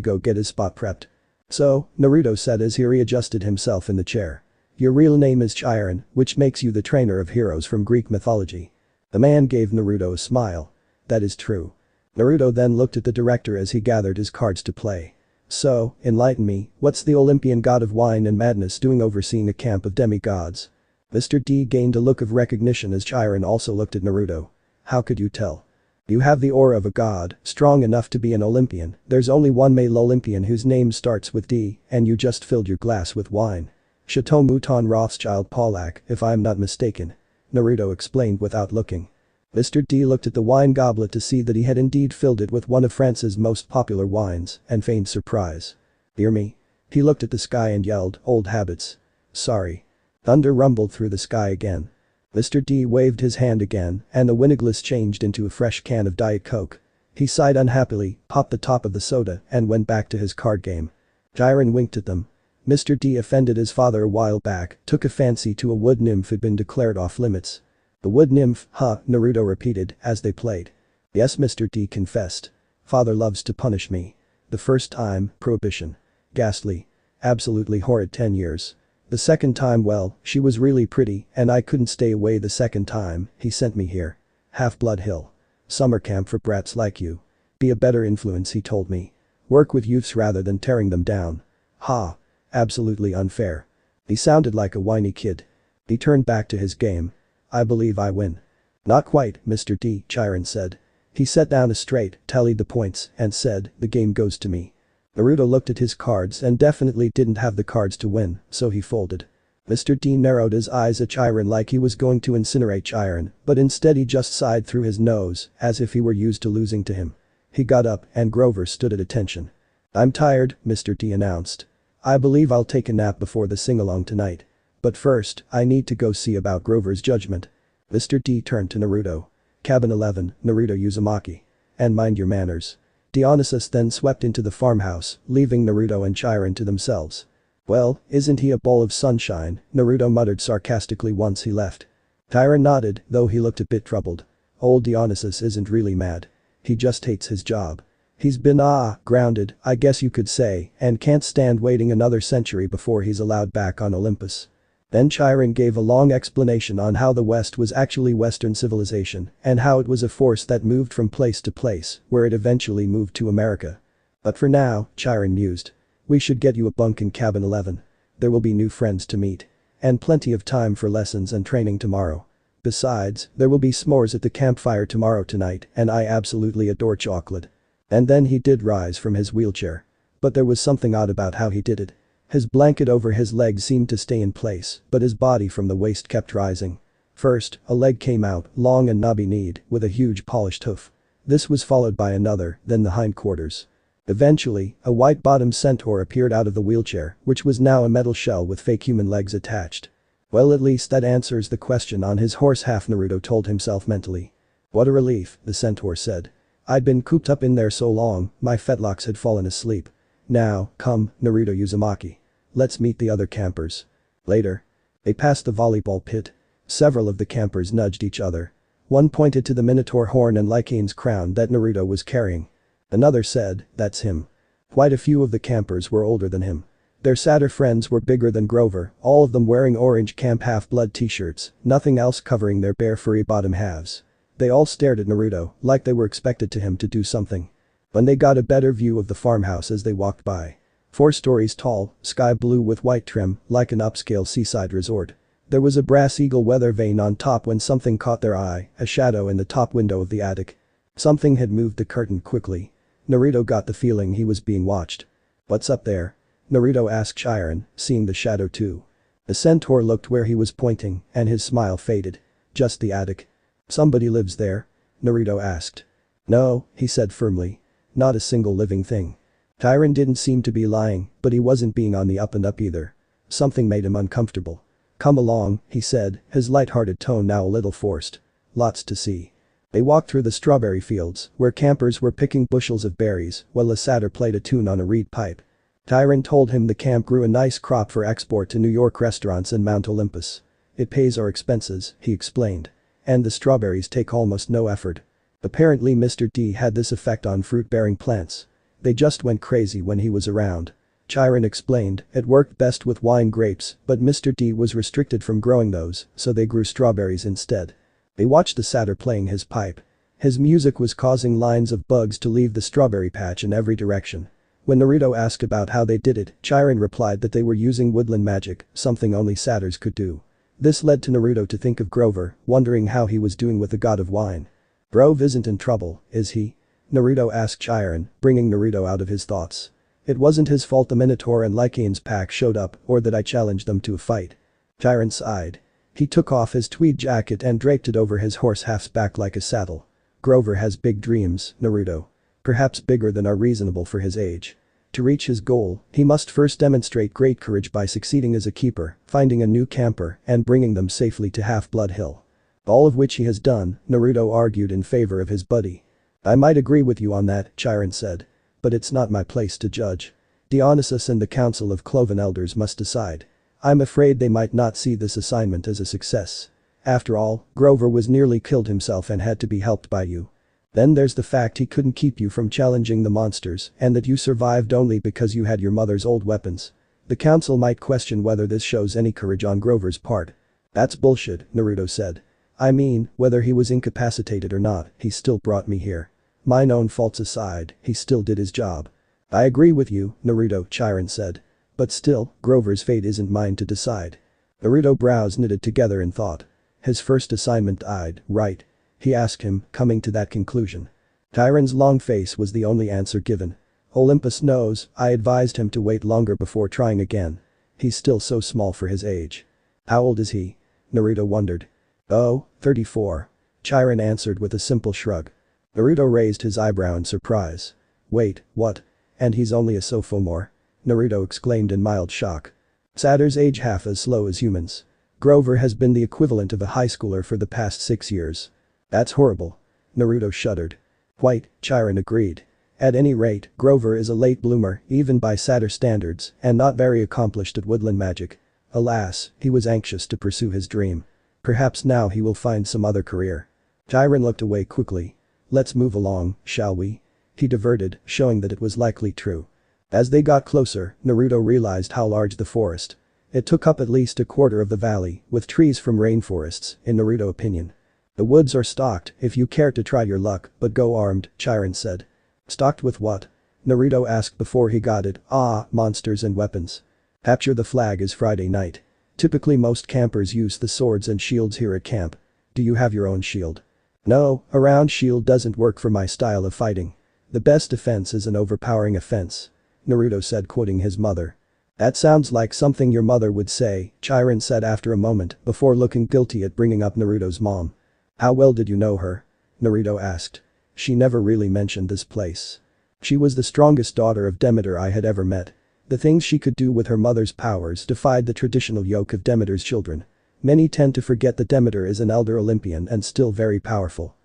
go get his spot prepped. So, Naruto said as he readjusted himself in the chair. Your real name is Chiron, which makes you the trainer of heroes from Greek mythology. The man gave Naruto a smile. That is true. Naruto then looked at the director as he gathered his cards to play. So, enlighten me, what's the Olympian god of wine and madness doing overseeing a camp of demigods? Mr. D gained a look of recognition as Chiron also looked at Naruto. How could you tell? You have the aura of a god, strong enough to be an Olympian. There's only one male Olympian whose name starts with D, and you just filled your glass with wine. Chateau Mouton Rothschild Pollack, if I'm not mistaken. Naruto explained without looking. Mr. D looked at the wine goblet to see that he had indeed filled it with one of France's most popular wines, and feigned surprise. Hear me? He looked at the sky and yelled, old habits. Sorry. Thunder rumbled through the sky again. Mr. D waved his hand again, and the wineglass changed into a fresh can of Diet Coke. He sighed unhappily, popped the top of the soda, and went back to his card game. Chiron winked at them. Mr. D offended his father a while back, took a fancy to a wood nymph who'd been declared off limits. The wood nymph, huh, Naruto repeated, as they played. Yes, Mr. D confessed. Father loves to punish me. The first time, prohibition. Ghastly. Absolutely horrid 10 years. The second time, well, she was really pretty and I couldn't stay away the second time, he sent me here. Half-Blood Hill. Summer camp for brats like you. Be a better influence, he told me. Work with youths rather than tearing them down. Ha. Absolutely unfair. He sounded like a whiny kid. He turned back to his game. I believe I win. Not quite, Mr. D, Chiron said. He set down a straight, tallied the points, and said, the game goes to me. Naruto looked at his cards and definitely didn't have the cards to win, so he folded. Mr. D narrowed his eyes at Chiron like he was going to incinerate Chiron, but instead he just sighed through his nose, as if he were used to losing to him. He got up and Grover stood at attention. I'm tired, Mr. D announced. I believe I'll take a nap before the sing-along tonight. But first, I need to go see about Grover's judgment. Mr. D turned to Naruto. Cabin 11, Naruto Uzumaki. And mind your manners. Dionysus then swept into the farmhouse, leaving Naruto and Chiron to themselves. Well, isn't he a bowl of sunshine, Naruto muttered sarcastically once he left. Chiron nodded, though he looked a bit troubled. Old Dionysus isn't really mad. He just hates his job. He's been grounded, I guess you could say, and can't stand waiting another century before he's allowed back on Olympus. Then Chiron gave a long explanation on how the West was actually Western civilization and how it was a force that moved from place to place, where it eventually moved to America. But for now, Chiron mused. We should get you a bunk in cabin 11. There will be new friends to meet. And plenty of time for lessons and training tomorrow. Besides, there will be s'mores at the campfire tomorrow tonight and I absolutely adore chocolate. And then he did rise from his wheelchair. But there was something odd about how he did it. His blanket over his legs seemed to stay in place, but his body from the waist kept rising. First, a leg came out, long and knobby-kneed, with a huge polished hoof. This was followed by another, then the hindquarters. Eventually, a white-bottomed centaur appeared out of the wheelchair, which was now a metal shell with fake human legs attached. Well, at least that answers the question on his horse, half Naruto told himself mentally. What a relief, the centaur said. I'd been cooped up in there so long, my fetlocks had fallen asleep. Now, come, Naruto Uzumaki. Let's meet the other campers. Later. They passed the volleyball pit. Several of the campers nudged each other. One pointed to the minotaur horn and Lycaon's crown that Naruto was carrying. Another said, that's him. Quite a few of the campers were older than him. Their sadder friends were bigger than Grover, all of them wearing orange Camp Half-Blood t-shirts, nothing else covering their bare furry bottom halves. They all stared at Naruto, like they were expected to him to do something. When they got a better view of the farmhouse as they walked by. 4 stories tall, sky blue with white trim, like an upscale seaside resort. There was a brass eagle weather vane on top when something caught their eye, a shadow in the top window of the attic. Something had moved the curtain quickly. Naruto got the feeling he was being watched. What's up there? Naruto asked Chiron, seeing the shadow too. The centaur looked where he was pointing, and his smile faded. Just the attic. Somebody lives there? Naruto asked. No, he said firmly. Not a single living thing. Chiron didn't seem to be lying, but he wasn't being on the up and up either. Something made him uncomfortable. Come along, he said, his light-hearted tone now a little forced. Lots to see. They walked through the strawberry fields, where campers were picking bushels of berries, while a satyr played a tune on a reed pipe. Chiron told him the camp grew a nice crop for export to New York restaurants and Mount Olympus. It pays our expenses, he explained. And the strawberries take almost no effort. Apparently Mr. D had this effect on fruit-bearing plants. They just went crazy when he was around. Chiron explained, it worked best with wine grapes, but Mr. D was restricted from growing those, so they grew strawberries instead. They watched the satyr playing his pipe. His music was causing lines of bugs to leave the strawberry patch in every direction. When Naruto asked about how they did it, Chiron replied that they were using woodland magic, something only satyrs could do. This led to Naruto to think of Grover, wondering how he was doing with the god of wine. Grove isn't in trouble, is he? Naruto asked Chiron, bringing Naruto out of his thoughts. It wasn't his fault the Minotaur and Lycaon's pack showed up or that I challenged them to a fight. Chiron sighed. He took off his tweed jacket and draped it over his horse half's back like a saddle. Grover has big dreams, Naruto. Perhaps bigger than are reasonable for his age. To reach his goal, he must first demonstrate great courage by succeeding as a keeper, finding a new camper, and bringing them safely to Half-Blood Hill. All of which he has done, Naruto argued in favor of his buddy. I might agree with you on that, Chiron said. But it's not my place to judge. Dionysus and the Council of Cloven Elders must decide. I'm afraid they might not see this assignment as a success. After all, Grover was nearly killed himself and had to be helped by you. Then there's the fact he couldn't keep you from challenging the monsters and that you survived only because you had your mother's old weapons. The council might question whether this shows any courage on Grover's part. That's bullshit, Naruto said. I mean, whether he was incapacitated or not, he still brought me here. My own faults aside, he still did his job. I agree with you, Naruto, Chiron said. But still, Grover's fate isn't mine to decide. Naruto's brows knitted together in thought. His first assignment died, right? He asked him, coming to that conclusion. Chiron's long face was the only answer given. Olympus knows, I advised him to wait longer before trying again. He's still so small for his age. How old is he? Naruto wondered. Oh, 34. Chiron answered with a simple shrug. Naruto raised his eyebrow in surprise. Wait, what? And he's only a sophomore? Naruto exclaimed in mild shock. Saturn's age half as slow as humans. Grover has been the equivalent of a high schooler for the past 6 years. That's horrible. Naruto shuddered. Quite, Chiron agreed. At any rate, Grover is a late bloomer, even by Satyr standards, and not very accomplished at woodland magic. Alas, he was anxious to pursue his dream. Perhaps now he will find some other career. Chiron looked away quickly. Let's move along, shall we? He diverted, showing that it was likely true. As they got closer, Naruto realized how large the forest. It took up at least a quarter of the valley, with trees from rainforests, in Naruto's opinion. The woods are stocked if you care to try your luck, but go armed, Chiron said. Stocked with what? Naruto asked before he got it. Monsters and weapons. Capture the flag is Friday night. Typically most campers use the swords and shields here at camp. Do you have your own shield? No, a round shield doesn't work for my style of fighting. The best defense is an overpowering offense. Naruto said, quoting his mother. That sounds like something your mother would say, Chiron said after a moment before looking guilty at bringing up Naruto's mom. How well did you know her? Naruto asked. She never really mentioned this place. She was the strongest daughter of Demeter I had ever met. The things she could do with her mother's powers defied the traditional yoke of Demeter's children. Many tend to forget that Demeter is an elder Olympian and still very powerful.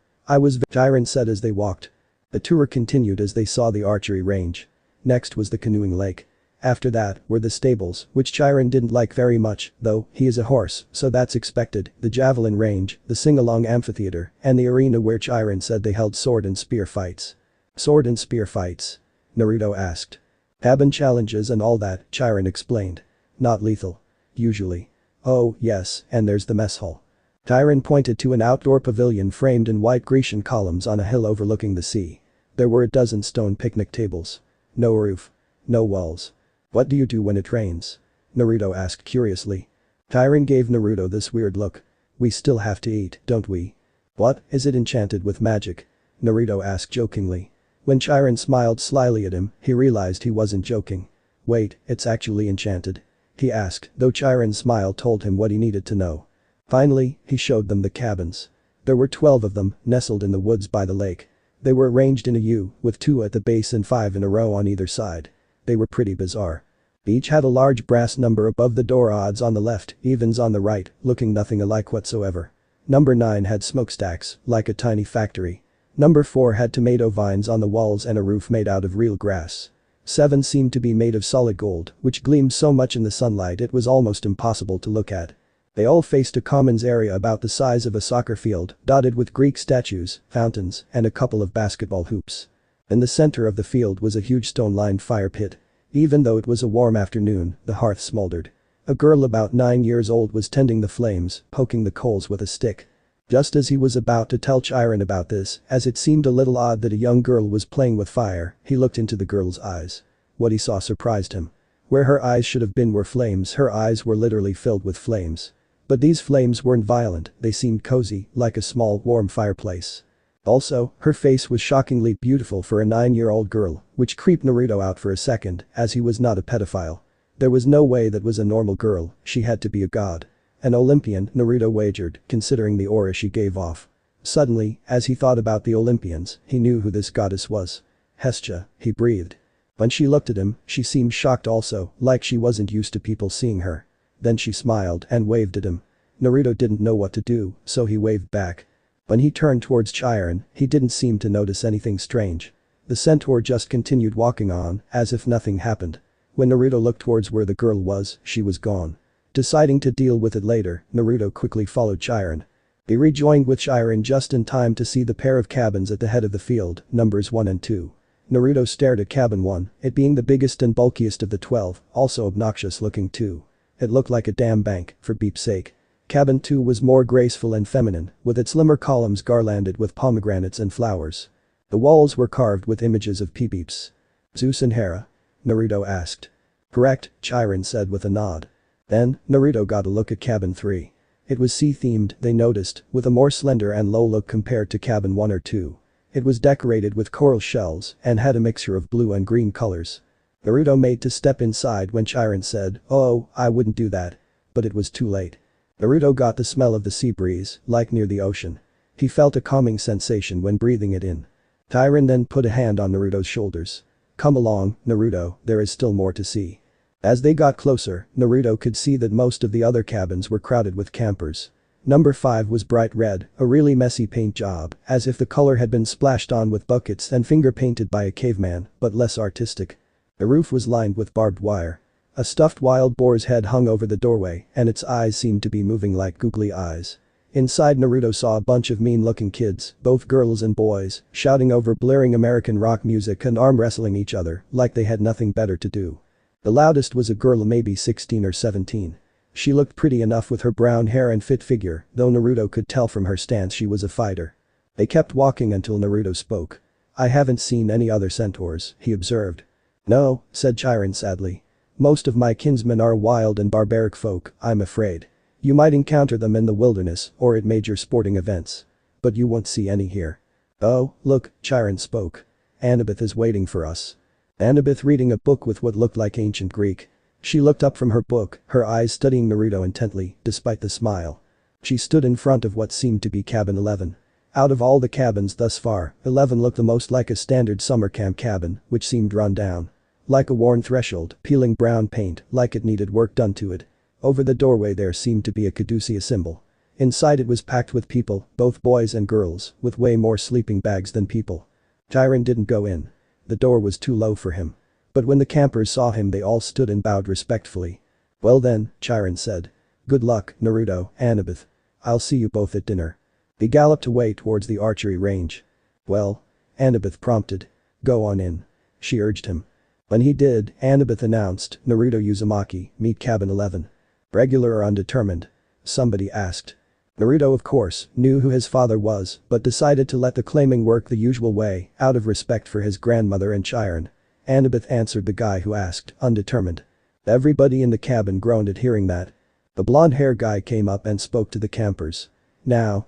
Chiron said as they walked. The tour continued as they saw the archery range. Next was the canoeing lake. After that were the stables, which Chiron didn't like very much, though he is a horse, so that's expected, the javelin range, the sing-along amphitheater, and the arena where Chiron said they held sword and spear fights. Sword and spear fights? Naruto asked. Cabin challenges and all that, Chiron explained. Not lethal. Usually. Oh, yes, and there's the mess hall. Chiron pointed to an outdoor pavilion framed in white Grecian columns on a hill overlooking the sea. There were a dozen stone picnic tables. No roof. No walls. What do you do when it rains? Naruto asked curiously. Chiron gave Naruto this weird look. We still have to eat, don't we? What, is it enchanted with magic? Naruto asked jokingly. When Chiron smiled slyly at him, he realized he wasn't joking. Wait, it's actually enchanted? He asked, though Chiron's smile told him what he needed to know. Finally, he showed them the cabins. There were 12 of them, nestled in the woods by the lake. They were arranged in a U, with 2 at the base and 5 in a row on either side. They were pretty bizarre. Each had a large brass number above the door, odds on the left, evens on the right, looking nothing alike whatsoever. Number 9 had smokestacks, like a tiny factory. Number 4 had tomato vines on the walls and a roof made out of real grass. 7 seemed to be made of solid gold, which gleamed so much in the sunlight it was almost impossible to look at. They all faced a commons area about the size of a soccer field, dotted with Greek statues, fountains, and a couple of basketball hoops. In the center of the field was a huge stone-lined fire pit. Even though it was a warm afternoon, the hearth smoldered. A girl about 9 years old was tending the flames, poking the coals with a stick. Just as he was about to tell Chiron about this, as it seemed a little odd that a young girl was playing with fire, he looked into the girl's eyes. What he saw surprised him. Where her eyes should have been were flames, her eyes were literally filled with flames. But these flames weren't violent, they seemed cozy, like a small, warm fireplace. Also, her face was shockingly beautiful for a 9-year-old girl, which creeped Naruto out for a second, as he was not a pedophile. There was no way that was a normal girl, she had to be a god. An Olympian, Naruto wagered, considering the aura she gave off. Suddenly, as he thought about the Olympians, he knew who this goddess was. Hestia, he breathed. When she looked at him, she seemed shocked also, like she wasn't used to people seeing her. Then she smiled and waved at him. Naruto didn't know what to do, so he waved back. When he turned towards Chiron, he didn't seem to notice anything strange. The centaur just continued walking on, as if nothing happened. When Naruto looked towards where the girl was, she was gone. Deciding to deal with it later, Naruto quickly followed Chiron. He rejoined with Chiron just in time to see the pair of cabins at the head of the field, numbers 1 and 2. Naruto stared at cabin 1, it being the biggest and bulkiest of the 12, also obnoxious looking too. It looked like a damn bank, for beep's sake. Cabin 2 was more graceful and feminine, with its slimmer columns garlanded with pomegranates and flowers. The walls were carved with images of peeps. Zeus and Hera? Naruto asked. Correct, Chiron said with a nod. Then, Naruto got a look at cabin 3. It was sea-themed, they noticed, with a more slender and low look compared to cabin 1 or 2. It was decorated with coral shells and had a mixture of blue and green colors. Naruto made to step inside when Chiron said, "Oh, I wouldn't do that." But it was too late. Naruto got the smell of the sea breeze, like near the ocean. He felt a calming sensation when breathing it in. Chiron then put a hand on Naruto's shoulders. "Come along, Naruto, there is still more to see." As they got closer, Naruto could see that most of the other cabins were crowded with campers. Number 5 was bright red, a really messy paint job, as if the color had been splashed on with buckets and finger painted by a caveman, but less artistic. The roof was lined with barbed wire. A stuffed wild boar's head hung over the doorway and its eyes seemed to be moving like googly eyes. Inside, Naruto saw a bunch of mean-looking kids, both girls and boys, shouting over blaring American rock music and arm wrestling each other like they had nothing better to do. The loudest was a girl maybe 16 or 17. She looked pretty enough with her brown hair and fit figure, though Naruto could tell from her stance she was a fighter. They kept walking until Naruto spoke. "I haven't seen any other centaurs," he observed. "No," said Chiron sadly. "Most of my kinsmen are wild and barbaric folk, I'm afraid. You might encounter them in the wilderness or at major sporting events. But you won't see any here." "Oh, look," Chiron spoke. "Annabeth is waiting for us." Annabeth reading a book with what looked like ancient Greek. She looked up from her book, her eyes studying Naruto intently, despite the smile. She stood in front of what seemed to be cabin 11. Out of all the cabins thus far, 11 looked the most like a standard summer camp cabin, which seemed run down. Like a worn threshold, peeling brown paint, like it needed work done to it. Over the doorway there seemed to be a caduceus symbol. Inside it was packed with people, both boys and girls, with way more sleeping bags than people. Chiron didn't go in. The door was too low for him. But when the campers saw him they all stood and bowed respectfully. "Well then," Chiron said. "Good luck, Naruto, Annabeth. I'll see you both at dinner." He galloped away towards the archery range. "Well?" Annabeth prompted. "Go on in." She urged him. When he did, Annabeth announced, "Naruto Uzumaki, meet cabin 11. Regular or undetermined?" somebody asked. Naruto of course knew who his father was but decided to let the claiming work the usual way out of respect for his grandmother and Chiron. Annabeth answered the guy who asked, "Undetermined." Everybody in the cabin groaned at hearing that. The blonde-hair guy came up and spoke to the campers. Now,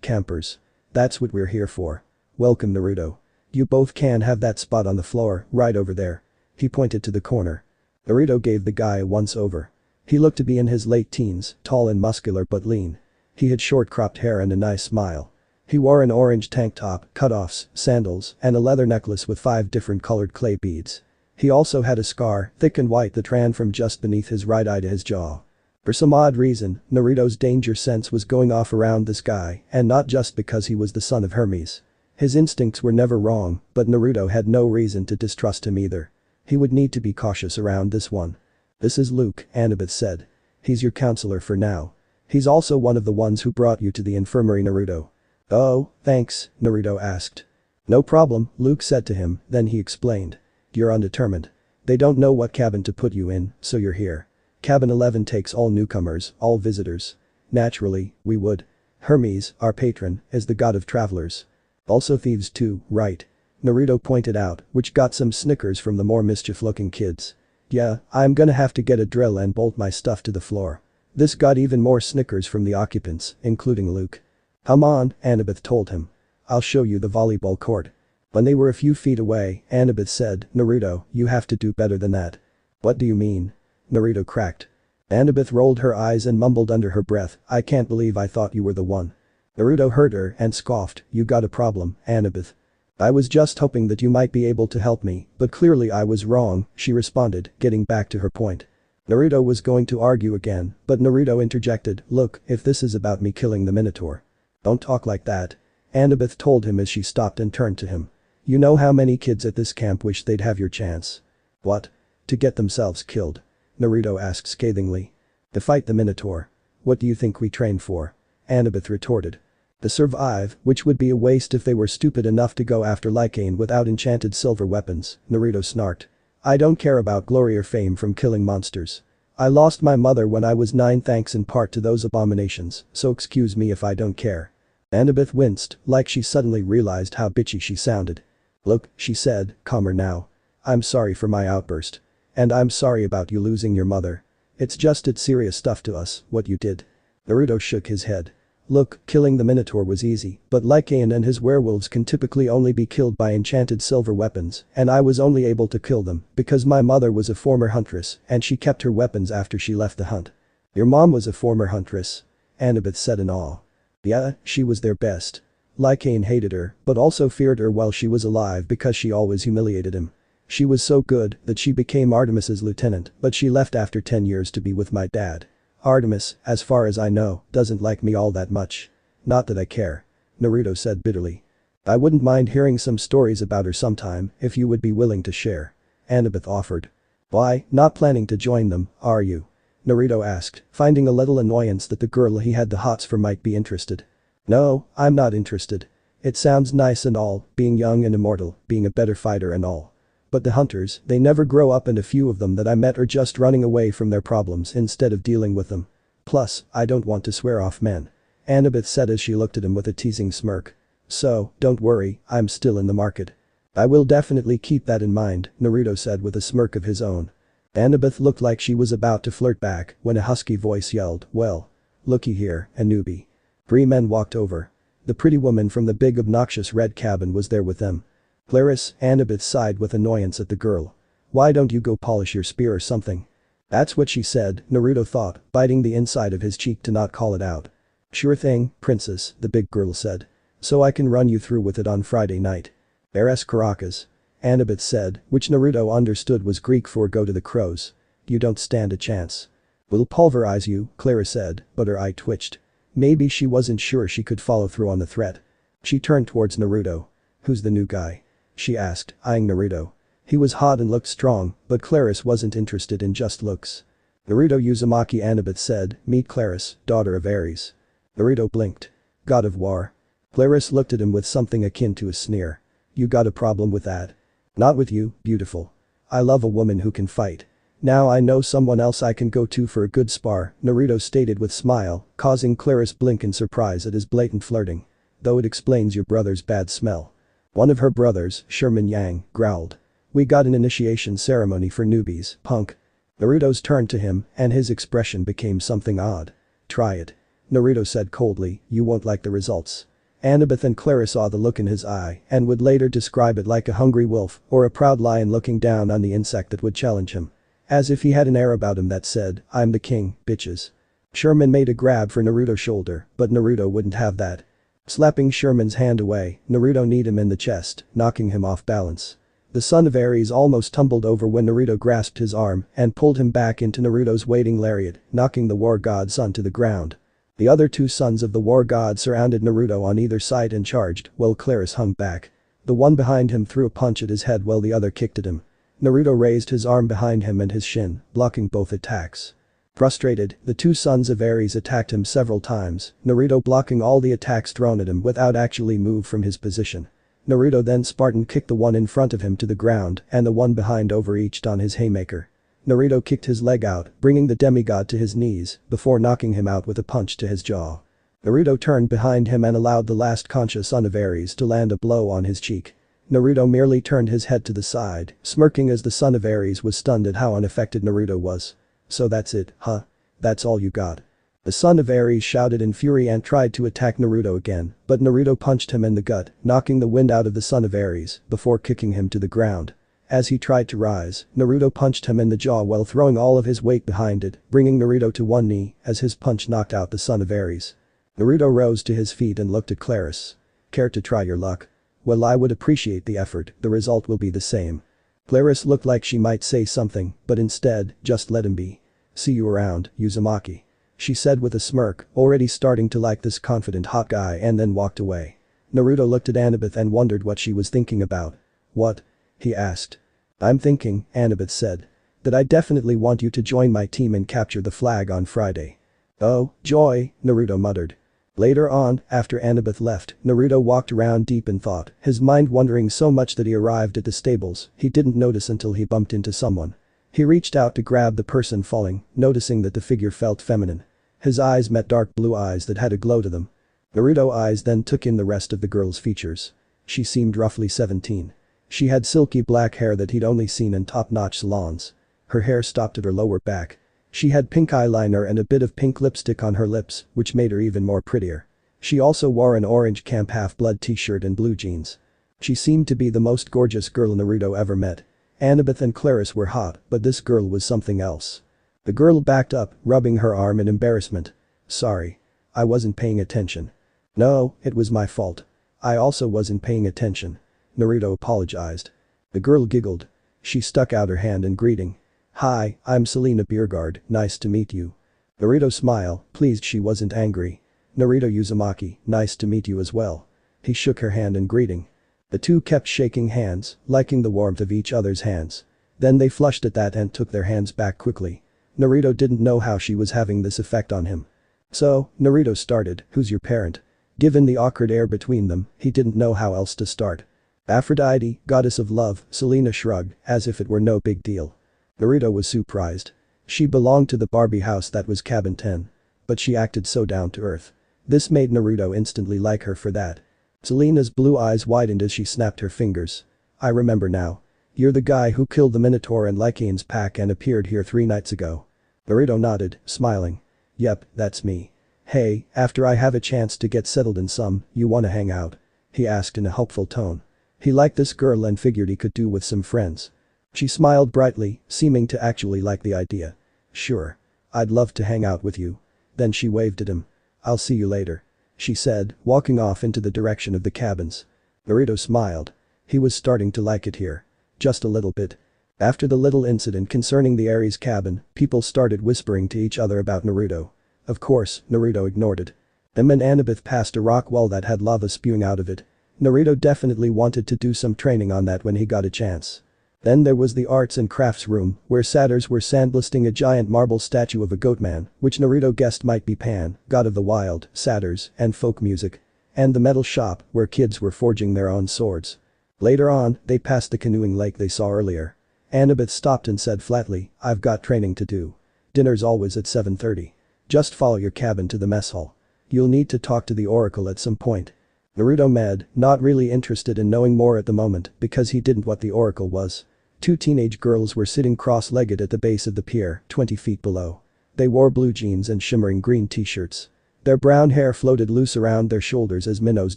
campers. That's what we're here for. Welcome, Naruto. You both can have that spot on the floor, right over there." He pointed to the corner. Naruto gave the guy a once-over. He looked to be in his late teens, tall and muscular but lean. He had short-cropped hair and a nice smile. He wore an orange tank top, cutoffs, sandals, and a leather necklace with 5 different colored clay beads. He also had a scar, thick and white, that ran from just beneath his right eye to his jaw. For some odd reason, Naruto's danger sense was going off around this guy, and not just because he was the son of Hermes. His instincts were never wrong, but Naruto had no reason to distrust him either. He would need to be cautious around this one. "This is Luke," Annabeth said. "He's your counselor for now. He's also one of the ones who brought you to the infirmary, Naruto." "Oh, thanks," Naruto asked. "No problem," Luke said to him, then he explained. "You're undetermined. They don't know what cabin to put you in, so you're here. Cabin 11 takes all newcomers, all visitors. Naturally, we would. Hermes, our patron, is the god of travelers. Also thieves too, right?" Naruto pointed out, which got some snickers from the more mischief-looking kids. "Yeah, I'm gonna have to get a drill and bolt my stuff to the floor." This got even more snickers from the occupants, including Luke. "Come on," Annabeth told him. "I'll show you the volleyball court." When they were a few feet away, Annabeth said, "Naruto, you have to do better than that." "What do you mean?" Naruto cracked. Annabeth rolled her eyes and mumbled under her breath, "I can't believe I thought you were the one." Naruto heard her and scoffed, "You got a problem, Annabeth." "I was just hoping that you might be able to help me, but clearly I was wrong," she responded, getting back to her point. Naruto was going to argue again, but Naruto interjected, "Look, if this is about me killing the Minotaur." "Don't talk like that," Annabeth told him as she stopped and turned to him. "You know how many kids at this camp wish they'd have your chance." "What? To get themselves killed?" Naruto asked scathingly. "To fight the Minotaur. What do you think we train for?" Annabeth retorted. To survive, which would be a waste if they were stupid enough to go after Lycaon without enchanted silver weapons, Naruto snarked. I don't care about glory or fame from killing monsters. I lost my mother when I was 9 thanks in part to those abominations, so excuse me if I don't care. Annabeth winced, like she suddenly realized how bitchy she sounded. Look, she said, calmer now. I'm sorry for my outburst. And I'm sorry about you losing your mother. It's serious stuff to us, what you did. Naruto shook his head. Look, killing the Minotaur was easy, but Lycaon and his werewolves can typically only be killed by enchanted silver weapons, and I was only able to kill them because my mother was a former huntress and she kept her weapons after she left the hunt. Your mom was a former huntress? Annabeth said in awe. Yeah, she was their best. Lycaon hated her, but also feared her while she was alive because she always humiliated him. She was so good that she became Artemis's lieutenant, but she left after 10 years to be with my dad. Artemis, as far as I know, doesn't like me all that much. Not that I care. Naruto said bitterly. I wouldn't mind hearing some stories about her sometime if you would be willing to share. Annabeth offered. Why, not planning to join them, are you? Naruto asked, finding a little annoyance that the girl he had the hots for might be interested. No, I'm not interested. It sounds nice and all, being young and immortal, being a better fighter and all. But the hunters, they never grow up and a few of them that I met are just running away from their problems instead of dealing with them. Plus, I don't want to swear off men. Annabeth said as she looked at him with a teasing smirk. So, don't worry, I'm still in the market. I will definitely keep that in mind, Naruto said with a smirk of his own. Annabeth looked like she was about to flirt back when a husky voice yelled, well. Looky here, a newbie. 3 men walked over. The pretty woman from the big obnoxious red cabin was there with them. Clarrisee, Annabeth sighed with annoyance at the girl. Why don't you go polish your spear or something? That's what she said, Naruto thought, biting the inside of his cheek to not call it out. Sure thing, princess, the big girl said. So I can run you through with it on Friday night. Eres Caracas. Annabeth said, which Naruto understood was Greek for go to the crows. You don't stand a chance. We'll pulverize you, Clarrisee said, but her eye twitched. Maybe she wasn't sure she could follow through on the threat. She turned towards Naruto. Who's the new guy? She asked, eyeing Naruto. He was hot and looked strong, but Clarrisee wasn't interested in just looks. Naruto Uzumaki Annabeth said, meet Clarrisee, daughter of Ares. Naruto blinked. God of War. Clarrisee looked at him with something akin to a sneer. You got a problem with that? Not with you, beautiful. I love a woman who can fight. Now I know someone else I can go to for a good spar, Naruto stated with smile, causing Clarrisee blink in surprise at his blatant flirting. Though it explains your brother's bad smell. One of her brothers, Sherman Yang, growled. We got an initiation ceremony for newbies, punk. Naruto's turned to him, and his expression became something odd. Try it. Naruto said coldly, you won't like the results. Annabeth and Clarrisee saw the look in his eye and would later describe it like a hungry wolf or a proud lion looking down on the insect that would challenge him. As if he had an air about him that said, I'm the king, bitches. Sherman made a grab for Naruto's shoulder, but Naruto wouldn't have that. Slapping Sherman's hand away, Naruto kneed him in the chest, knocking him off balance. The son of Ares almost tumbled over when Naruto grasped his arm and pulled him back into Naruto's waiting lariat, knocking the war god's son to the ground. The other 2 sons of the war god surrounded Naruto on either side and charged, while Clarrisee hung back. The one behind him threw a punch at his head while the other kicked at him. Naruto raised his arm behind him and his shin, blocking both attacks. Frustrated, the 2 sons of Ares attacked him several times, Naruto blocking all the attacks thrown at him without actually move from his position. Naruto then Spartan kicked the one in front of him to the ground and the one behind overreached on his haymaker. Naruto kicked his leg out, bringing the demigod to his knees before knocking him out with a punch to his jaw. Naruto turned behind him and allowed the last conscious son of Ares to land a blow on his cheek. Naruto merely turned his head to the side, smirking as the son of Ares was stunned at how unaffected Naruto was. So that's it, huh? That's all you got? The son of Ares shouted in fury and tried to attack Naruto again, but Naruto punched him in the gut, knocking the wind out of the son of Ares before kicking him to the ground. As he tried to rise, Naruto punched him in the jaw while throwing all of his weight behind it, bringing Naruto to one knee as his punch knocked out the son of Ares. Naruto rose to his feet and looked at Clarrisee. Care to try your luck? Well, I would appreciate the effort, the result will be the same. Clarrisee looked like she might say something, but instead, just let him be. See you around, Uzumaki. She said with a smirk, already starting to like this confident hot guy, and then walked away. Naruto looked at Annabeth and wondered what she was thinking about. What? He asked. I'm thinking, Annabeth said. That I definitely want you to join my team and capture the flag on Friday. Oh, joy, Naruto muttered. Later on, after Annabeth left, Naruto walked around deep in thought, his mind wandering so much that he arrived at the stables, he didn't notice until he bumped into someone. He reached out to grab the person falling, noticing that the figure felt feminine. His eyes met dark blue eyes that had a glow to them. Naruto's eyes then took in the rest of the girl's features. She seemed roughly 17. She had silky black hair that he'd only seen in top-notch salons. Her hair stopped at her lower back. She had pink eyeliner and a bit of pink lipstick on her lips, which made her even more prettier. She also wore an orange Camp Half-Blood t-shirt and blue jeans. She seemed to be the most gorgeous girl Naruto ever met. Annabeth and Clarrisee were hot, but this girl was something else. The girl backed up, rubbing her arm in embarrassment. "Sorry. I wasn't paying attention." "No, it was my fault. I also wasn't paying attention." Naruto apologized. The girl giggled. She stuck out her hand in greeting. "Hi, I'm Selena Biergard, nice to meet you." Naruto smiled, pleased she wasn't angry. "Naruto Uzumaki, nice to meet you as well." He shook her hand in greeting. The two kept shaking hands, liking the warmth of each other's hands. Then they flushed at that and took their hands back quickly. Naruto didn't know how she was having this effect on him. "So," Naruto started, "who's your parent?" Given the awkward air between them, he didn't know how else to start. "Aphrodite, goddess of love," Selena shrugged, as if it were no big deal. Naruto was surprised. She belonged to the Barbie house that was cabin 10. But she acted so down to earth. This made Naruto instantly like her for that. Selena's blue eyes widened as she snapped her fingers. "I remember now. You're the guy who killed the Minotaur and Lycaon's pack and appeared here 3 nights ago." Naruto nodded, smiling. "Yep, that's me. Hey, after I have a chance to get settled in some, you wanna hang out?" He asked in a hopeful tone. He liked this girl and figured he could do with some friends. She smiled brightly, seeming to actually like the idea. "Sure. I'd love to hang out with you." Then she waved at him. "I'll see you later," she said, walking off into the direction of the cabins. Naruto smiled. He was starting to like it here. Just a little bit. After the little incident concerning the Ares cabin, people started whispering to each other about Naruto. Of course, Naruto ignored it. Them and Annabeth passed a rock wall that had lava spewing out of it. Naruto definitely wanted to do some training on that when he got a chance. Then there was the arts and crafts room, where satyrs were sandblasting a giant marble statue of a goatman, which Naruto guessed might be Pan, god of the wild, satyrs, and folk music. And the metal shop, where kids were forging their own swords. Later on, they passed the canoeing lake they saw earlier. Annabeth stopped and said flatly, "I've got training to do. Dinner's always at 7:30. Just follow your cabin to the mess hall. You'll need to talk to the oracle at some point." Naruto med, not really interested in knowing more at the moment because he didn't what the oracle was. 2 teenage girls were sitting cross-legged at the base of the pier, 20 feet below. They wore blue jeans and shimmering green t-shirts. Their brown hair floated loose around their shoulders as minnows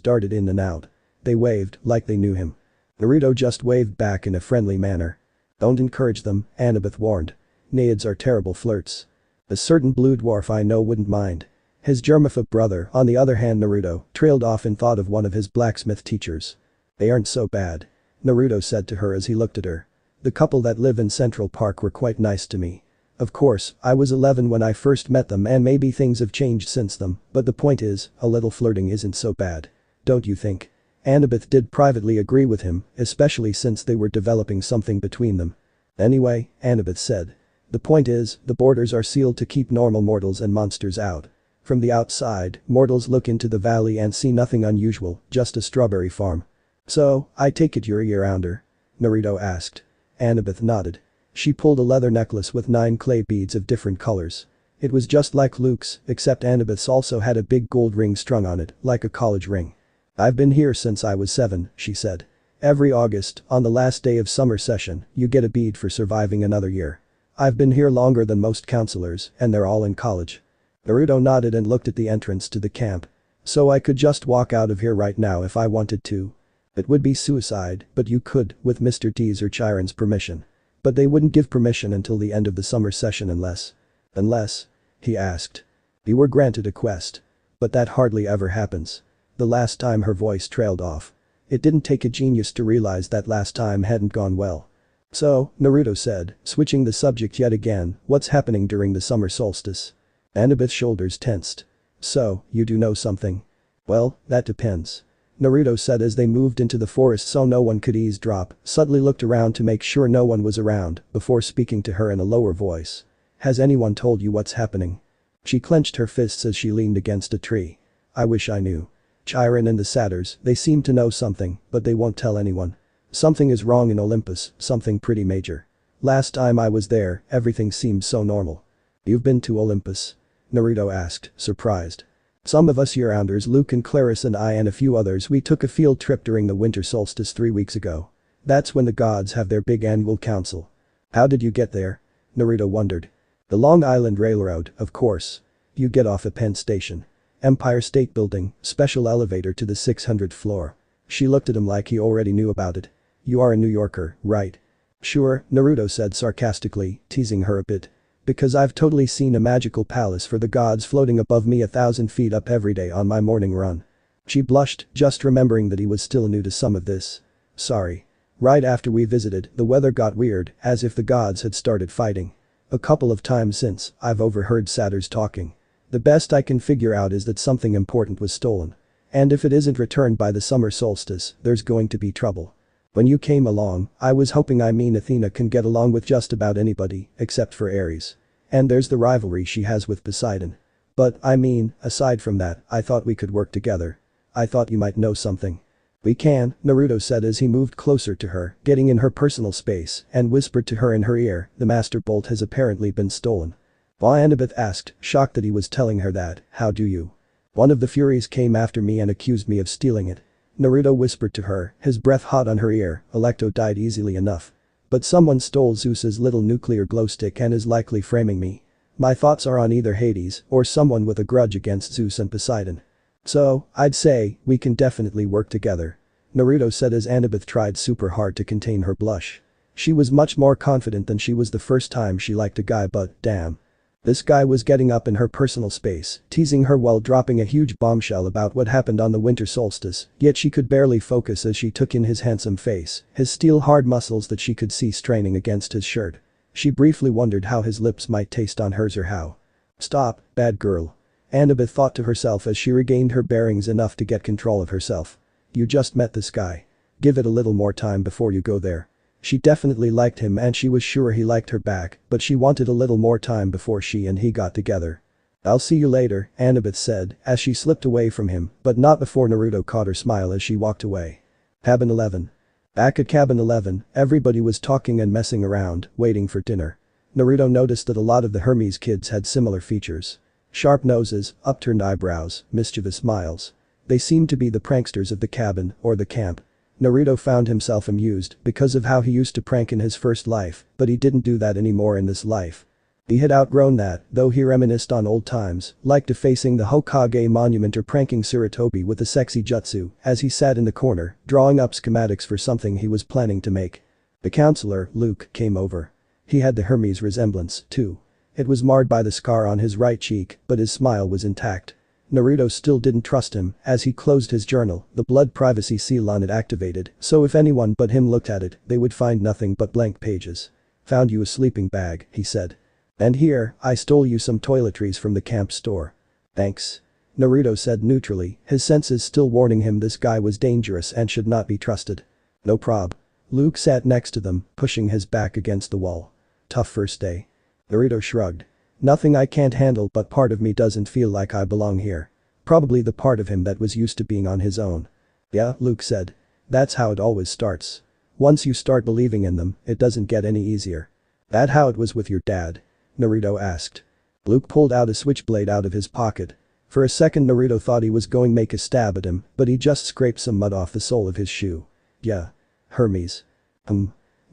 darted in and out. They waved like they knew him. Naruto just waved back in a friendly manner. "Don't encourage them," Annabeth warned. "Naiads are terrible flirts. A certain blue dwarf I know wouldn't mind." His germaphobe brother, on the other hand Naruto, trailed off in thought of one of his blacksmith teachers. "They aren't so bad," Naruto said to her as he looked at her. "The couple that live in Central Park were quite nice to me. Of course, I was 11 when I first met them and maybe things have changed since then, but the point is, a little flirting isn't so bad. Don't you think?" Annabeth did privately agree with him, especially since they were developing something between them. "Anyway," Annabeth said. "The point is, the borders are sealed to keep normal mortals and monsters out. From the outside, mortals look into the valley and see nothing unusual, just a strawberry farm." "So, I take it you're a year-rounder?" Naruto asked. Annabeth nodded. She pulled a leather necklace with 9 clay beads of different colors. It was just like Luke's, except Annabeth's also had a big gold ring strung on it, like a college ring. "I've been here since I was 7, she said. "Every August, on the last day of summer session, you get a bead for surviving another year. I've been here longer than most counselors, and they're all in college." Naruto nodded and looked at the entrance to the camp. "So I could just walk out of here right now if I wanted to?" "It would be suicide, but you could, with Mr. T's or Chiron's permission. But they wouldn't give permission until the end of the summer session unless..." "Unless?" he asked. "You were granted a quest. But that hardly ever happens." The last time her voice trailed off. It didn't take a genius to realize that last time hadn't gone well. "So," Naruto said, switching the subject yet again, "what's happening during the summer solstice?" Annabeth's shoulders tensed. "So, you do know something?" "Well, that depends." Naruto said as they moved into the forest so no one could eavesdrop, suddenly looked around to make sure no one was around, before speaking to her in a lower voice. "Has anyone told you what's happening?" She clenched her fists as she leaned against a tree. I wish I knew. Chiron and the satyrs, they seem to know something, but they won't tell anyone. Something is wrong in Olympus, something pretty major. Last time I was there, everything seemed so normal. You've been to Olympus? Naruto asked, surprised. Some of us year-rounders, Luke and Clarrisee and I and a few others, we took a field trip during the winter solstice 3 weeks ago. That's when the gods have their big annual council. How did you get there? Naruto wondered. The Long Island Railroad, of course. You get off at Penn Station. Empire State Building, special elevator to the 600th floor. She looked at him like he already knew about it. You are a New Yorker, right? Sure, Naruto said sarcastically, teasing her a bit. Because I've totally seen a magical palace for the gods floating above me 1,000 feet up every day on my morning run. She blushed, just remembering that he was still new to some of this. Sorry. Right after we visited, the weather got weird, as if the gods had started fighting. A couple of times since, I've overheard satyrs talking. The best I can figure out is that something important was stolen. And if it isn't returned by the summer solstice, there's going to be trouble. When you came along, I was hoping Athena can get along with just about anybody, except for Ares. And there's the rivalry she has with Poseidon. But, aside from that, I thought we could work together. I thought you might know something. We can, Naruto said as he moved closer to her, getting in her personal space, and whispered to her in her ear, the Master Bolt has apparently been stolen. Annabeth asked, shocked that he was telling her that, how do you? One of the Furies came after me and accused me of stealing it. Naruto whispered to her, his breath hot on her ear, Electo died easily enough. But someone stole Zeus's little nuclear glow stick and is likely framing me. My thoughts are on either Hades or someone with a grudge against Zeus and Poseidon. So, I'd say, we can definitely work together. Naruto said as Annabeth tried super hard to contain her blush. She was much more confident than she was the first time she liked a guy, but, damn. This guy was getting up in her personal space, teasing her while dropping a huge bombshell about what happened on the winter solstice, yet she could barely focus as she took in his handsome face, his steel-hard muscles that she could see straining against his shirt. She briefly wondered how his lips might taste on hers or how. Stop, bad girl. Annabeth thought to herself as she regained her bearings enough to get control of herself. You just met this guy. Give it a little more time before you go there. She definitely liked him and she was sure he liked her back, but she wanted a little more time before she and he got together. I'll see you later, Annabeth said, as she slipped away from him, but not before Naruto caught her smile as she walked away. Cabin 11. Back at Cabin 11, everybody was talking and messing around, waiting for dinner. Naruto noticed that a lot of the Hermes kids had similar features. Sharp noses, upturned eyebrows, mischievous smiles. They seemed to be the pranksters of the cabin, or the camp. Naruto found himself amused because of how he used to prank in his first life, but he didn't do that anymore in this life. He had outgrown that, though he reminisced on old times, like defacing the Hokage monument or pranking Sarutobi with a sexy jutsu, as he sat in the corner, drawing up schematics for something he was planning to make. The counselor, Luke, came over. He had the Hermes resemblance, too. It was marred by the scar on his right cheek, but his smile was intact. Naruto still didn't trust him, as he closed his journal, the blood privacy seal on it activated, so if anyone but him looked at it, they would find nothing but blank pages. Found you a sleeping bag, he said. And here, I stole you some toiletries from the camp store. Thanks. Naruto said neutrally, his senses still warning him this guy was dangerous and should not be trusted. No prob. Luke sat next to them, pushing his back against the wall. Tough first day. Naruto shrugged. Nothing I can't handle, but part of me doesn't feel like I belong here. Probably the part of him that was used to being on his own. Yeah, Luke said. That's how it always starts. Once you start believing in them, it doesn't get any easier. That how it was with your dad? Naruto asked. Luke pulled out a switchblade out of his pocket. For a second Naruto thought he was going to make a stab at him, but he just scraped some mud off the sole of his shoe. Yeah. Hermes.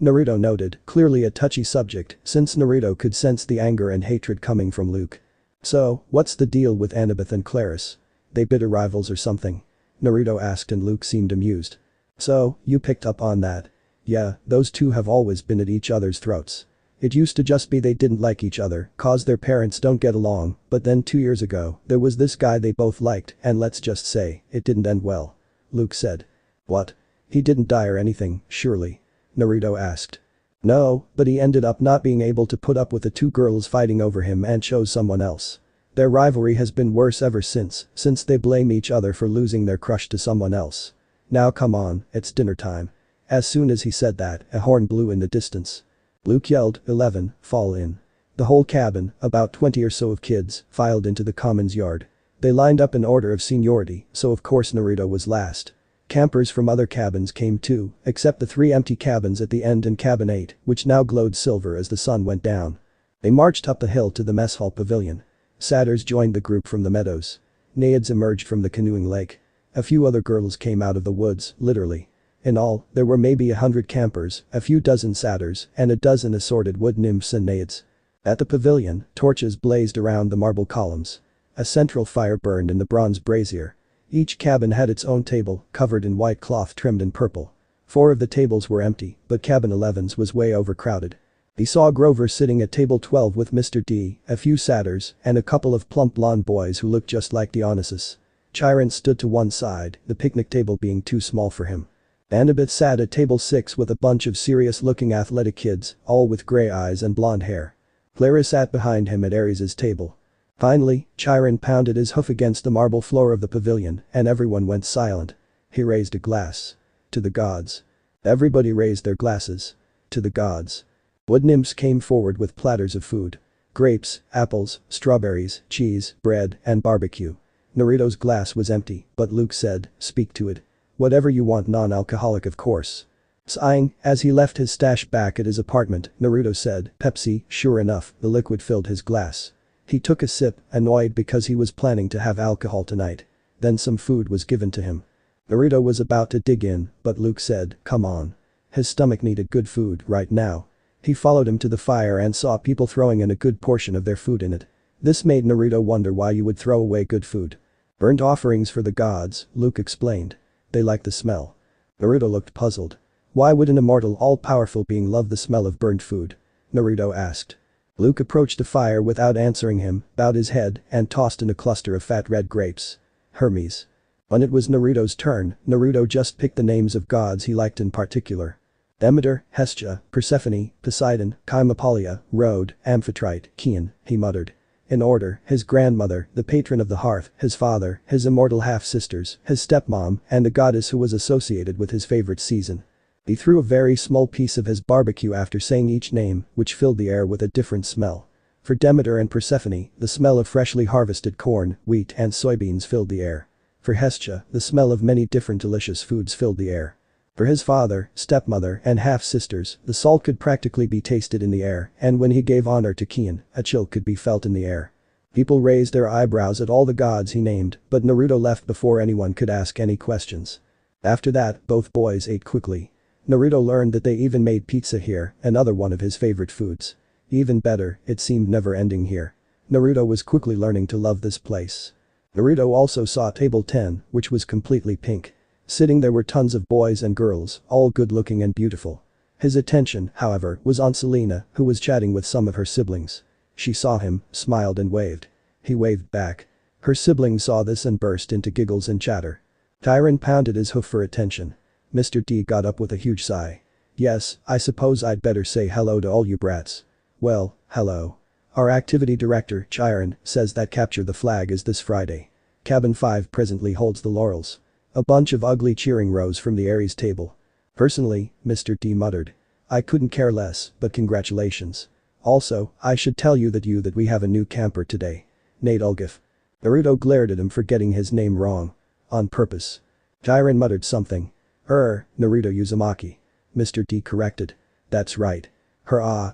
Naruto noted, clearly a touchy subject, since Naruto could sense the anger and hatred coming from Luke. So, what's the deal with Annabeth and Clarrisee? They bitter rivals or something? Naruto asked and Luke seemed amused. So, you picked up on that. Yeah, those two have always been at each other's throats. It used to just be they didn't like each other, cause their parents don't get along, but then 2 years ago, there was this guy they both liked, and let's just say, it didn't end well. Luke said. What? He didn't die or anything, surely? Naruto asked. No, but he ended up not being able to put up with the two girls fighting over him and chose someone else. Their rivalry has been worse ever since they blame each other for losing their crush to someone else. Now come on, it's dinner time. As soon as he said that, a horn blew in the distance. Luke yelled, 11, fall in. The whole cabin, about 20 or so of kids, filed into the commons yard. They lined up in order of seniority, so of course Naruto was last. Campers from other cabins came too, except the 3 empty cabins at the end and cabin 8, which now glowed silver as the sun went down. They marched up the hill to the mess hall pavilion. Satyrs joined the group from the meadows. Naiads emerged from the canoeing lake. A few other girls came out of the woods, literally. In all, there were maybe 100 campers, a few dozen satyrs, and a dozen assorted wood nymphs and naiads. At the pavilion, torches blazed around the marble columns. A central fire burned in the bronze brazier. Each cabin had its own table, covered in white cloth trimmed in purple. 4 of the tables were empty, but cabin 11's was way overcrowded. He saw Grover sitting at table 12 with Mr. D, a few satyrs, and a couple of plump blonde boys who looked just like Dionysus. Chiron stood to one side, the picnic table being too small for him. Annabeth sat at table 6 with a bunch of serious-looking athletic kids, all with gray eyes and blonde hair. Clarrisee sat behind him at Ares's table. Finally, Chiron pounded his hoof against the marble floor of the pavilion, and everyone went silent. He raised a glass. To the gods. Everybody raised their glasses. To the gods. Wood nymphs came forward with platters of food. Grapes, apples, strawberries, cheese, bread, and barbecue. Naruto's glass was empty, but Luke said, "Speak to it. Whatever you want, non-alcoholic of course." Sighing, as he left his stash back at his apartment, Naruto said, "Pepsi." Sure enough, the liquid filled his glass. He took a sip, annoyed because he was planning to have alcohol tonight. Then some food was given to him. Naruto was about to dig in, but Luke said, "Come on." His stomach needed good food right now. He followed him to the fire and saw people throwing in a good portion of their food in it. This made Naruto wonder why you would throw away good food. "Burnt offerings for the gods," Luke explained. "They like the smell." Naruto looked puzzled. "Why would an immortal all-powerful being love the smell of burnt food?" Naruto asked. Luke approached the fire without answering him, bowed his head, and tossed in a cluster of fat red grapes. Hermes. When it was Naruto's turn, Naruto just picked the names of gods he liked in particular. Demeter, Hestia, Persephone, Poseidon, Cymopolea, Rhode, Amphitrite, Chion, he muttered. In order, his grandmother, the patron of the hearth, his father, his immortal half-sisters, his stepmom, and the goddess who was associated with his favorite season. He threw a very small piece of his barbecue after saying each name, which filled the air with a different smell. For Demeter and Persephone, the smell of freshly harvested corn, wheat and soybeans filled the air. For Hestia, the smell of many different delicious foods filled the air. For his father, stepmother, and half-sisters, the salt could practically be tasted in the air, and when he gave honor to Chion, a chill could be felt in the air. People raised their eyebrows at all the gods he named, but Naruto left before anyone could ask any questions. After that, both boys ate quickly. Naruto learned that they even made pizza here, another one of his favorite foods. Even better, it seemed never ending here. Naruto was quickly learning to love this place. Naruto also saw table 10, which was completely pink. Sitting there were tons of boys and girls, all good-looking and beautiful. His attention, however, was on Selena, who was chatting with some of her siblings. She saw him, smiled and waved. He waved back. Her siblings saw this and burst into giggles and chatter. Chiron pounded his hoof for attention. Mr. D got up with a huge sigh. "Yes, I suppose I'd better say hello to all you brats." "Well, hello. Our activity director, Chiron, says that Capture the Flag is this Friday. Cabin 5 presently holds the laurels." A bunch of ugly cheering rose from the Ares table. "Personally," Mr. D muttered. "I couldn't care less, but congratulations. Also, I should tell you that we have a new camper today. Nate Ulgif." Naruto glared at him for getting his name wrong. On purpose. Chiron muttered something. Naruto Uzumaki. Mr. D corrected. "That's right.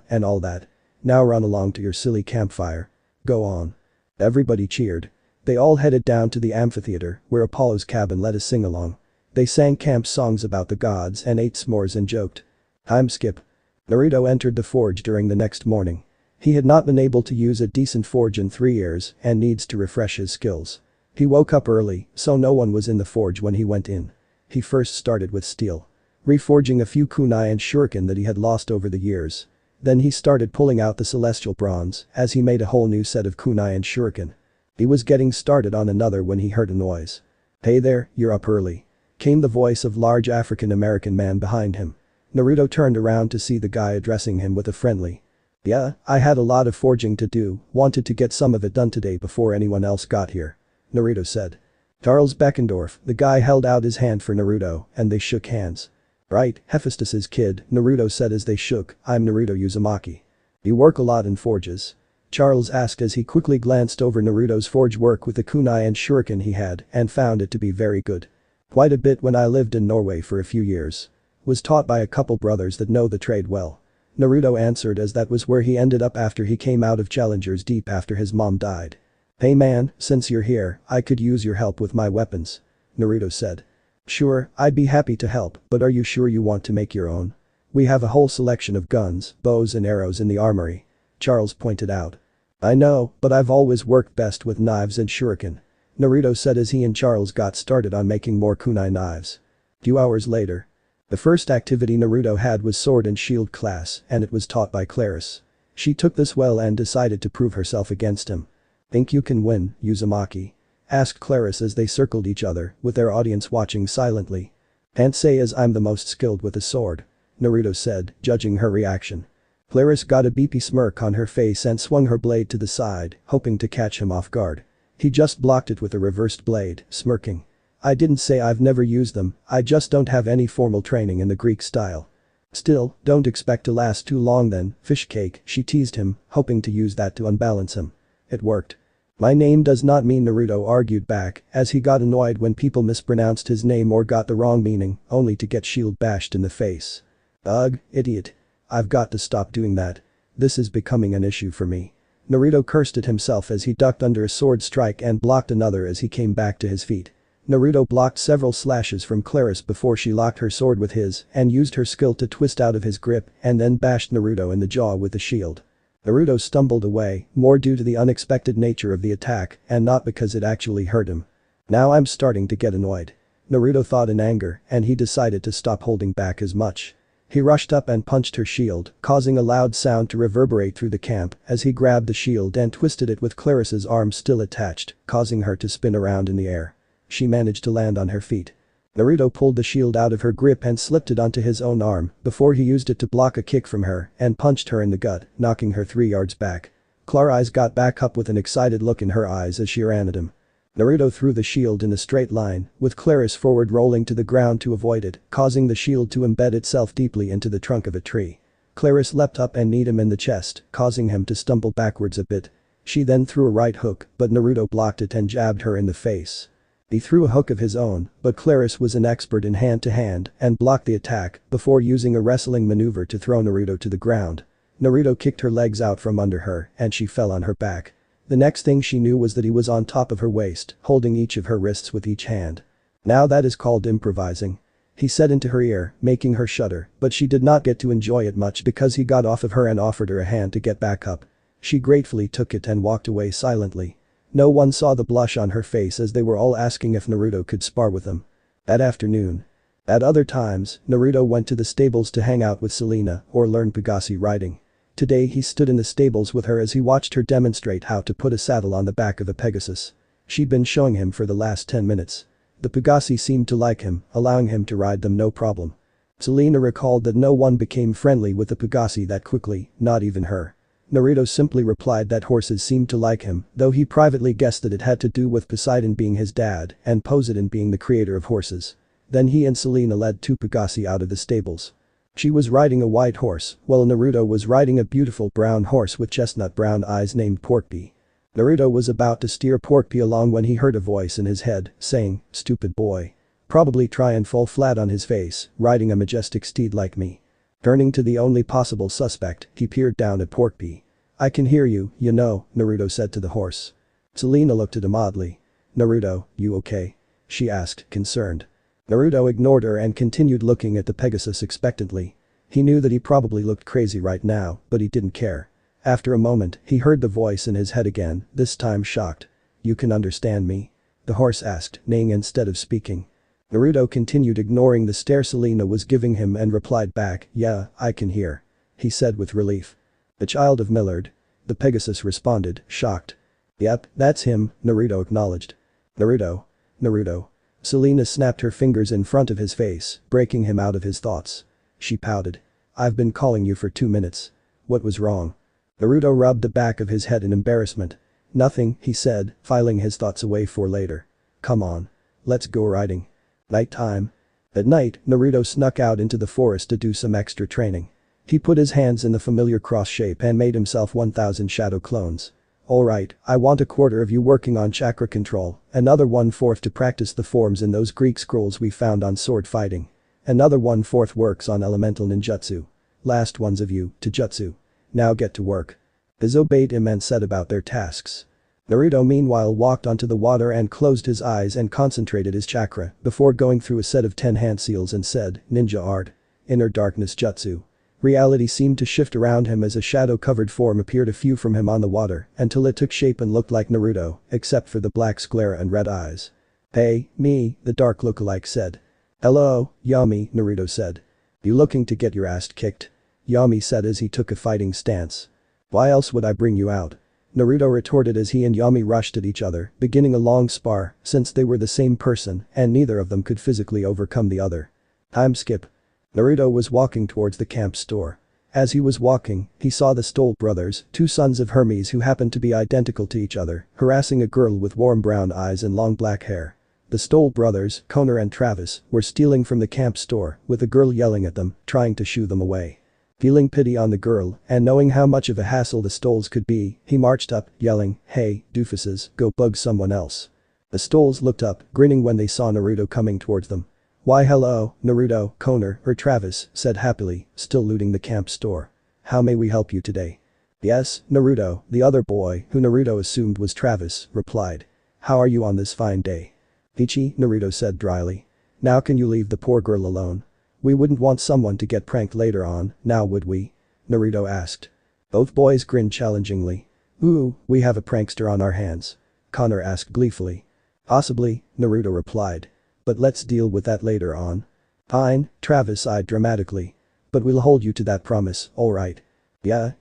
And all that. Now run along to your silly campfire. Go on." Everybody cheered. They all headed down to the amphitheater, where Apollo's cabin let a sing-along. They sang camp songs about the gods and ate s'mores and joked. Time skip. Naruto entered the forge during the next morning. He had not been able to use a decent forge in 3 years and needs to refresh his skills. He woke up early, so no one was in the forge when he went in. He first started with steel. Reforging a few kunai and shuriken that he had lost over the years. Then he started pulling out the celestial bronze as he made a whole new set of kunai and shuriken. He was getting started on another when he heard a noise. "Hey there, you're up early," came the voice of large African-American man behind him. Naruto turned around to see the guy addressing him with a friendly. "Yeah, I had a lot of forging to do, wanted to get some of it done today before anyone else got here," Naruto said. Charles Beckendorf, the guy held out his hand for Naruto, and they shook hands. "Right, Hephaestus's kid," Naruto said as they shook. "I'm Naruto Uzumaki. You work a lot in forges." Charles asked as he quickly glanced over Naruto's forge work with the kunai and shuriken he had and found it to be very good. Quite a bit when I lived in Norway for a few years. Was taught by a couple brothers that know the trade well. Naruto answered as that was where he ended up after he came out of Challenger's Deep after his mom died. Hey man, since you're here, I could use your help with my weapons. Naruto said. Sure, I'd be happy to help, but are you sure you want to make your own? We have a whole selection of guns, bows and arrows in the armory. Charles pointed out. I know, but I've always worked best with knives and shuriken. Naruto said as he and Charles got started on making more kunai knives. Few hours later. The first activity Naruto had was sword and shield class and it was taught by Clarrisee. She took this well and decided to prove herself against him. Think you can win, Uzumaki? Asked Clarrisee as they circled each other with their audience watching silently. Can't say as I'm the most skilled with a sword. Naruto said, judging her reaction. Clarrisee got a beepy smirk on her face and swung her blade to the side, hoping to catch him off guard. He just blocked it with a reversed blade, smirking. I didn't say I've never used them, I just don't have any formal training in the Greek style. Still, don't expect to last too long then, fish cake, she teased him, hoping to use that to unbalance him. It worked. My name does not mean Naruto argued back, as he got annoyed when people mispronounced his name or got the wrong meaning, only to get shield bashed in the face. Ugh, idiot. I've got to stop doing that. This is becoming an issue for me. Naruto cursed at himself as he ducked under a sword strike and blocked another as he came back to his feet. Naruto blocked several slashes from Clarrisee before she locked her sword with his and used her skill to twist out of his grip and then bashed Naruto in the jaw with the shield. Naruto stumbled away, more due to the unexpected nature of the attack and not because it actually hurt him. Now I'm starting to get annoyed. Naruto thought in anger and he decided to stop holding back as much. He rushed up and punched her shield, causing a loud sound to reverberate through the camp as he grabbed the shield and twisted it with Claricee's arm still attached, causing her to spin around in the air. She managed to land on her feet. Naruto pulled the shield out of her grip and slipped it onto his own arm before he used it to block a kick from her and punched her in the gut, knocking her 3 yards back. Clarrisee got back up with an excited look in her eyes as she ran at him. Naruto threw the shield in a straight line, with Clarrisee forward rolling to the ground to avoid it, causing the shield to embed itself deeply into the trunk of a tree. Clarrisee leapt up and kneed him in the chest, causing him to stumble backwards a bit. She then threw a right hook, but Naruto blocked it and jabbed her in the face. He threw a hook of his own, but Clarrisee was an expert in hand-to-hand and blocked the attack before using a wrestling maneuver to throw Naruto to the ground. Naruto kicked her legs out from under her and she fell on her back. The next thing she knew was that he was on top of her waist, holding each of her wrists with each hand. Now that is called improvising. He said into her ear, making her shudder, but she did not get to enjoy it much because he got off of her and offered her a hand to get back up. She gratefully took it and walked away silently. No one saw the blush on her face as they were all asking if Naruto could spar with them. That afternoon. At other times, Naruto went to the stables to hang out with Selena or learn Pegasi riding. Today he stood in the stables with her as he watched her demonstrate how to put a saddle on the back of a Pegasus. She'd been showing him for the last 10 minutes. The Pegasi seemed to like him, allowing him to ride them no problem. Selena recalled that no one became friendly with the Pegasi that quickly, not even her. Naruto simply replied that horses seemed to like him, though he privately guessed that it had to do with Poseidon being his dad and Poseidon being the creator of horses. Then he and Selena led 2 Pegasi out of the stables. She was riding a white horse, while Naruto was riding a beautiful brown horse with chestnut brown eyes named Porkpea. Naruto was about to steer Porkpea along when he heard a voice in his head, saying, "Stupid boy. Probably try and fall flat on his face, riding a majestic steed like me." Turning to the only possible suspect, he peered down at Porkpea. "I can hear you, you know," Naruto said to the horse. Selena looked at him oddly. "Naruto, you okay?" she asked, concerned. Naruto ignored her and continued looking at the Pegasus expectantly. He knew that he probably looked crazy right now, but he didn't care. After a moment, he heard the voice in his head again, this time shocked. "You can understand me?" the horse asked, neighing instead of speaking. Naruto continued ignoring the stare Selena was giving him and replied back, "Yeah, I can hear," he said with relief. "The child of Millard?" the Pegasus responded, shocked. "Yep, that's him," Naruto acknowledged. "Naruto. Naruto." Selena snapped her fingers in front of his face, breaking him out of his thoughts. She pouted. "I've been calling you for 2 minutes. What was wrong?" Naruto rubbed the back of his head in embarrassment. "Nothing," he said, filing his thoughts away for later. "Come on. Let's go riding." Nighttime. At night, Naruto snuck out into the forest to do some extra training. He put his hands in the familiar cross shape and made himself 1000 shadow clones. Alright, I want a quarter of you working on chakra control, another 1/4 to practice the forms in those Greek scrolls we found on sword fighting. Another 1/4 works on elemental ninjutsu. Last ones of you, to jutsu. Now get to work. Iz obeyed him and set about their tasks. Naruto meanwhile walked onto the water and closed his eyes and concentrated his chakra before going through a set of 10 hand seals and said, ninja art. Inner darkness jutsu. Reality seemed to shift around him as a shadow-covered form appeared a few from him on the water until it took shape and looked like Naruto, except for the black sclera and red eyes. Hey, me, the dark lookalike said. Hello, Yami, Naruto said. You looking to get your ass kicked? Yami said as he took a fighting stance. Why else would I bring you out? Naruto retorted as he and Yami rushed at each other, beginning a long spar since they were the same person and neither of them could physically overcome the other. Time skip. Naruto was walking towards the camp store. As he was walking, he saw the Stoll brothers, two sons of Hermes who happened to be identical to each other, harassing a girl with warm brown eyes and long black hair. The Stoll brothers, Connor and Travis, were stealing from the camp store, with a girl yelling at them, trying to shoo them away. Feeling pity on the girl and knowing how much of a hassle the Stolls could be, he marched up, yelling, hey, doofuses, go bug someone else. The Stolls looked up, grinning when they saw Naruto coming towards them. Why hello, Naruto, Connor, or Travis, said happily, still looting the camp store. How may we help you today? Yes, Naruto, the other boy, who Naruto assumed was Travis, replied. How are you on this fine day? Ichi, Naruto said dryly. Now can you leave the poor girl alone? We wouldn't want someone to get pranked later on, now would we? Naruto asked. Both boys grinned challengingly. Ooh, we have a prankster on our hands. Connor asked gleefully. Possibly, Naruto replied. But let's deal with that later on. Fine, Travis sighed dramatically. But we'll hold you to that promise, alright? Yeah.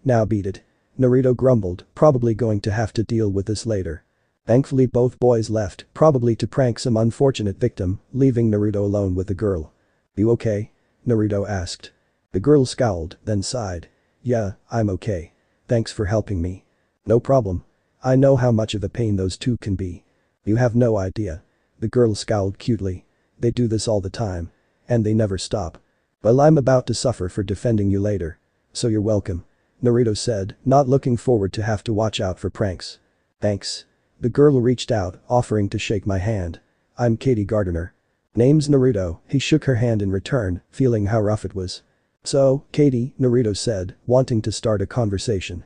Now beat it. Naruto grumbled, probably going to have to deal with this later. Thankfully both boys left, probably to prank some unfortunate victim, leaving Naruto alone with the girl. You okay? Naruto asked. The girl scowled, then sighed. Yeah, I'm okay. Thanks for helping me. No problem. I know how much of a pain those two can be. You have no idea. The girl scowled cutely. They do this all the time. And they never stop. Well, I'm about to suffer for defending you later. So you're welcome. Naruto said, not looking forward to have to watch out for pranks. Thanks. The girl reached out, offering to shake my hand. I'm Katie Gardner. Name's Naruto, he shook her hand in return, feeling how rough it was. So, Katie, Naruto said, wanting to start a conversation.